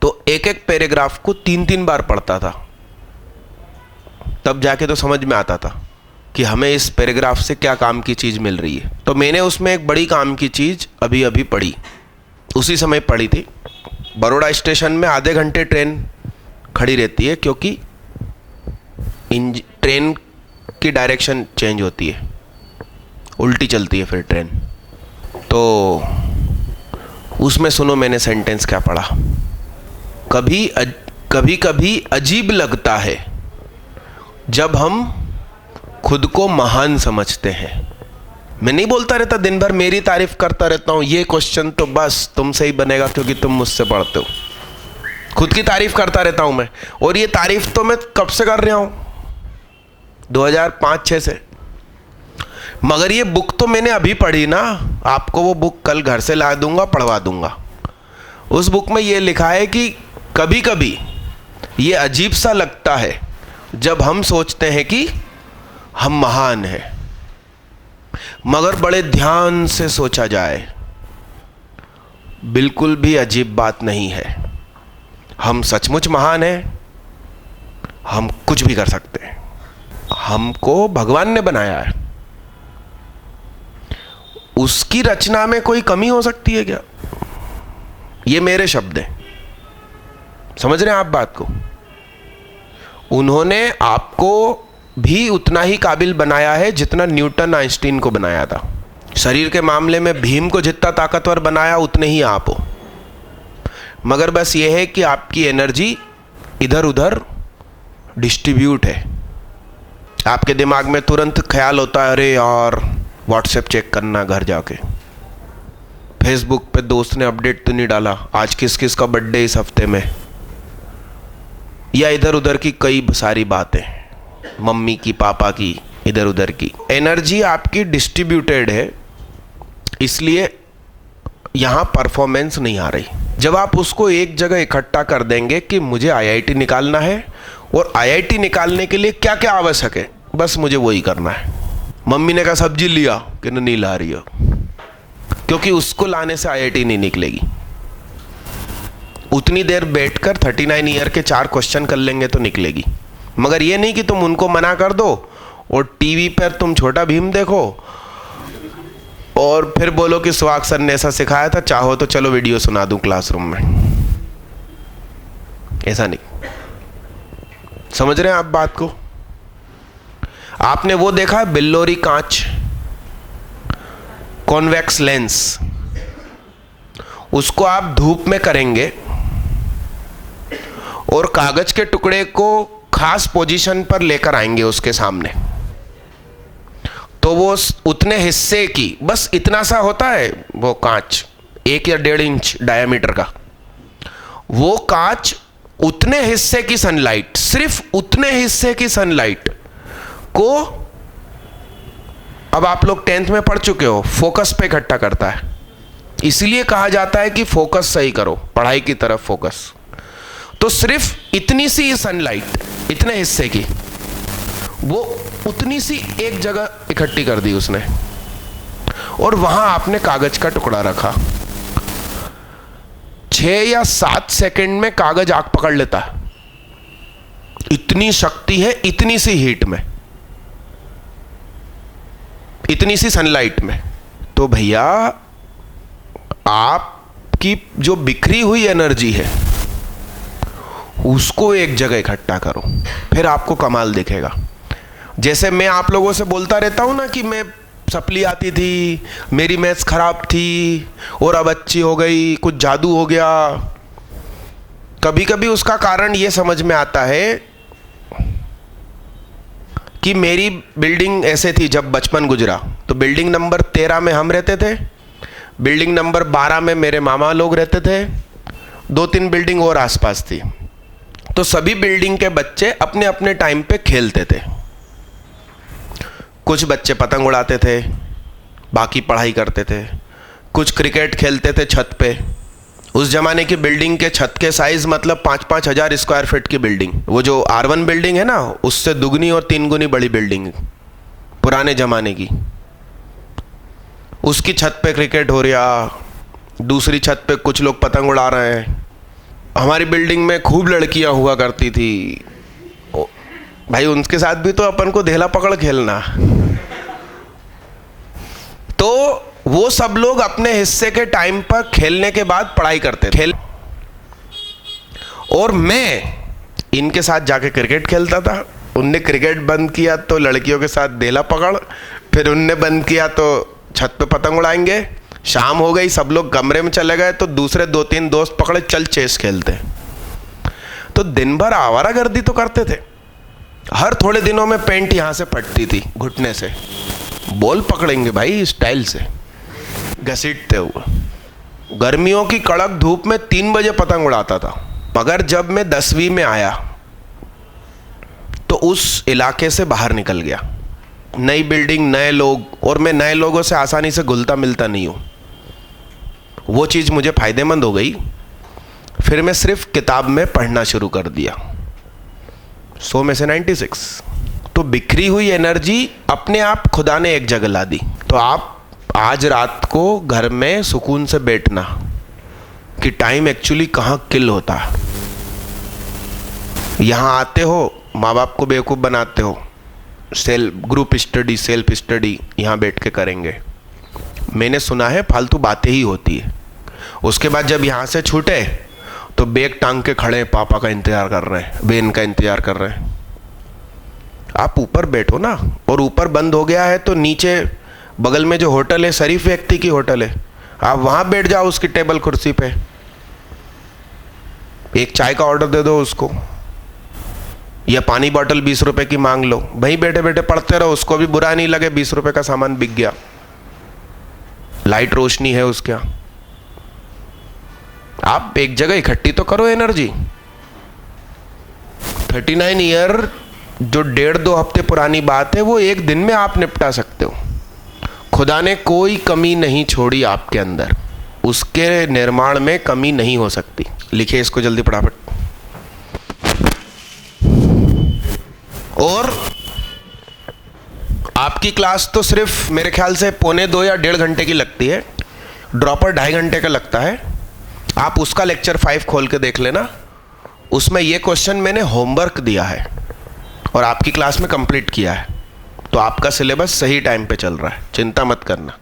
S1: तो एक एक पैराग्राफ को 3-3 बार पढ़ता था, तब जाके तो समझ में आता था कि हमें इस पैराग्राफ से क्या काम की चीज़ मिल रही है। तो मैंने उसमें एक बड़ी काम की चीज़ अभी अभी पढ़ी, उसी समय पड़ी थी। बड़ौदा स्टेशन में आधे घंटे ट्रेन खड़ी रहती है, क्योंकि ट्रेन की डायरेक्शन चेंज होती है, उल्टी चलती है फिर ट्रेन। तो उसमें सुनो मैंने सेंटेंस क्या पढ़ा। कभी कभी अजीब लगता है जब हम खुद को महान समझते हैं। मैं नहीं बोलता रहता दिन भर, मेरी तारीफ करता रहता हूँ। ये क्वेश्चन तो बस तुमसे ही बनेगा क्योंकि तुम मुझसे पढ़ते हो। खुद की तारीफ करता रहता हूँ मैं, और ये तारीफ तो मैं कब से कर रहा हूँ, 2005-6 से। मगर ये बुक तो मैंने अभी पढ़ी ना, आपको वो बुक कल घर से ला दूंगा, पढ़वा दूंगा। उस बुक में ये लिखा है कि कभी कभी ये अजीब सा लगता है जब हम सोचते हैं कि हम महान हैं, मगर बड़े ध्यान से सोचा जाए बिल्कुल भी अजीब बात नहीं है। हम सचमुच महान हैं, हम कुछ भी कर सकते हैं। हमको भगवान ने बनाया है, उसकी रचना में कोई कमी हो सकती है क्या? ये मेरे शब्द हैं, समझ रहे हैं आप बात को? उन्होंने आपको भी उतना ही काबिल बनाया है जितना न्यूटन आइंस्टीन को बनाया था। शरीर के मामले में भीम को जितना ताकतवर बनाया उतने ही आप हो, मगर बस ये है कि आपकी एनर्जी इधर उधर डिस्ट्रीब्यूट है। आपके दिमाग में तुरंत ख्याल होता है, अरे यार व्हाट्सएप चेक करना घर जाके, फेसबुक पे दोस्त ने अपडेट तो नहीं डाला, आज किस किस का बर्थडे इस हफ्ते में, या इधर उधर की कई सारी बातें, मम्मी की पापा की, इधर उधर की। एनर्जी आपकी डिस्ट्रीब्यूटेड है, इसलिए यहाँ परफॉर्मेंस नहीं आ रही। जब आप उसको एक जगह इकट्ठा कर देंगे कि मुझे आईआईटी निकालना है, और आईआईटी निकालने के लिए क्या क्या आवश्यक है, बस मुझे वही करना है। मम्मी ने कहा सब्जी लिया कि नहीं ला रही हो, क्योंकि उसको लाने से आईआईटी नहीं निकलेगी। उतनी देर बैठकर 39 ईयर के 4 क्वेश्चन कर लेंगे तो निकलेगी। मगर ये नहीं कि तुम उनको मना कर दो और टीवी पर तुम छोटा भीम देखो और फिर बोलो कि सुहाग सर ने ऐसा सिखाया था, चाहो तो चलो वीडियो सुना दूं क्लासरूम में। ऐसा नहीं। समझ रहे हैं आप बात को? आपने वो देखा है बिल्लोरी कांच, कॉन्वेक्स लेंस, उसको आप धूप में करेंगे और कागज के टुकड़े को खास पोजीशन पर लेकर आएंगे उसके सामने, तो वो उतने हिस्से की, बस इतना सा होता है वो कांच, 1 या 1.5 इंच डायमीटर का, वो कांच उतने हिस्से की सनलाइट, सिर्फ उतने हिस्से की सनलाइट को, अब आप लोग 10th में पढ़ चुके हो, फोकस पे इकट्ठा करता है। इसलिए कहा जाता है कि फोकस सही करो, पढ़ाई की तरफ फोकस। तो सिर्फ इतनी सी सनलाइट, इतने हिस्से की, वो उतनी सी एक जगह इकट्ठी कर दी उसने, और वहां आपने कागज का टुकड़ा रखा। 6 या 7 सेकंड में कागज आग पकड़ लेता है, इतनी शक्ति है इतनी सी हीट में, इतनी सी सनलाइट में। तो भैया आपकी जो बिखरी हुई एनर्जी है उसको एक जगह इकट्ठा करो, फिर आपको कमाल दिखेगा। जैसे मैं आप लोगों से बोलता रहता हूं ना कि मैं सप्ली आती थी, मेरी मैथ्स खराब थी और अब अच्छी हो गई, कुछ जादू हो गया। कभी कभी उसका कारण ये समझ में आता है कि मेरी बिल्डिंग ऐसे थी जब बचपन गुजरा, तो बिल्डिंग नंबर 13 में हम रहते थे, बिल्डिंग नंबर 12 में मेरे मामा लोग रहते थे, 2-3 बिल्डिंग और आसपास थी। तो सभी बिल्डिंग के बच्चे अपने अपने टाइम पे खेलते थे। कुछ बच्चे पतंग उड़ाते थे, बाकी पढ़ाई करते थे, कुछ क्रिकेट खेलते थे छत पे। उस जमाने की बिल्डिंग के छत के साइज मतलब 5-5 हज़ार स्क्वायर फीट की बिल्डिंग, वो जो R1 बिल्डिंग है ना, उससे दुगनी और 3 गुनी बड़ी बिल्डिंग पुराने जमाने की। उसकी छत पे क्रिकेट हो रहा, दूसरी छत पे कुछ लोग पतंग उड़ा रहे हैं। हमारी बिल्डिंग में खूब लड़कियां हुआ करती थी भाई, उनके साथ भी तो अपन को धेला पकड़ खेलना। तो वो सब लोग अपने हिस्से के टाइम पर खेलने के बाद पढ़ाई करते थे, और मैं इनके साथ जाके क्रिकेट खेलता था। उनने क्रिकेट बंद किया तो लड़कियों के साथ देला पकड़, फिर उनने बंद किया तो छत पे पतंग उड़ाएंगे। शाम हो गई, सब लोग कमरे में चले गए तो दूसरे 2-3 दोस्त पकड़े, चल चेस खेलते। तो दिन भर आवारागर्दी तो करते थे। हर थोड़े दिनों में पेंट यहाँ से फटती थी घुटने से। बॉल पकड़ेंगे भाई स्टाइल से, घसीटते हुए। गर्मियों की कड़क धूप में 3 बजे पतंग उड़ाता था। मगर जब मैं 10वीं में आया तो उस इलाके से बाहर निकल गया। नई बिल्डिंग, नए लोग, और मैं नए लोगों से आसानी से घुलता मिलता नहीं हूँ। वो चीज़ मुझे फ़ायदेमंद हो गई। फिर मैं सिर्फ किताब में पढ़ना शुरू कर दिया। 100 में से 96। तो बिखरी हुई एनर्जी अपने आप खुदा ने एक जगह ला दी। तो आप आज रात को घर में सुकून से बैठना कि टाइम एक्चुअली कहाँ किल होता है। यहाँ आते हो, माँ बाप को बेवकूफ़ बनाते हो, ग्रुप स्टडी, सेल्फ स्टडी यहाँ बैठ के करेंगे। मैंने सुना है फालतू बातें ही होती है। उसके बाद जब यहाँ से छूटे तो बैग टांग के खड़े, पापा का इंतज़ार कर रहे हैं, बहन का इंतज़ार कर रहे हैं। आप ऊपर बैठो ना, और ऊपर बंद हो गया है तो नीचे बगल में जो होटल है, शरीफ व्यक्ति की होटल है, आप वहाँ बैठ जाओ उसकी टेबल कुर्सी पे, एक चाय का ऑर्डर दे दो उसको, या पानी बॉटल 20 रुपए की मांग लो। वहीं बैठे बैठे पढ़ते रहो, उसको भी बुरा नहीं लगे 20 रुपए का सामान बिक गया, लाइट रोशनी है उसके यहाँ। आप एक जगह इकट्ठी तो करो एनर्जी। 39 ईयर जो 1.5-2 हफ्ते पुरानी बात है, वो एक दिन में आप निपटा सकते हो। खुदा ने कोई कमी नहीं छोड़ी आपके अंदर, उसके निर्माण में कमी नहीं हो सकती। लिखिए इसको जल्दी फटाफट। और आपकी क्लास तो सिर्फ मेरे ख्याल से 1.25 या 1.5 घंटे की लगती है, ड्रॉपर 2.5 घंटे का लगता है। आप उसका लेक्चर 5 खोल के देख लेना, उसमें ये क्वेश्चन मैंने होमवर्क दिया है और आपकी क्लास में कंप्लीट किया है। तो आपका सिलेबस सही टाइम पे चल रहा है, चिंता मत करना।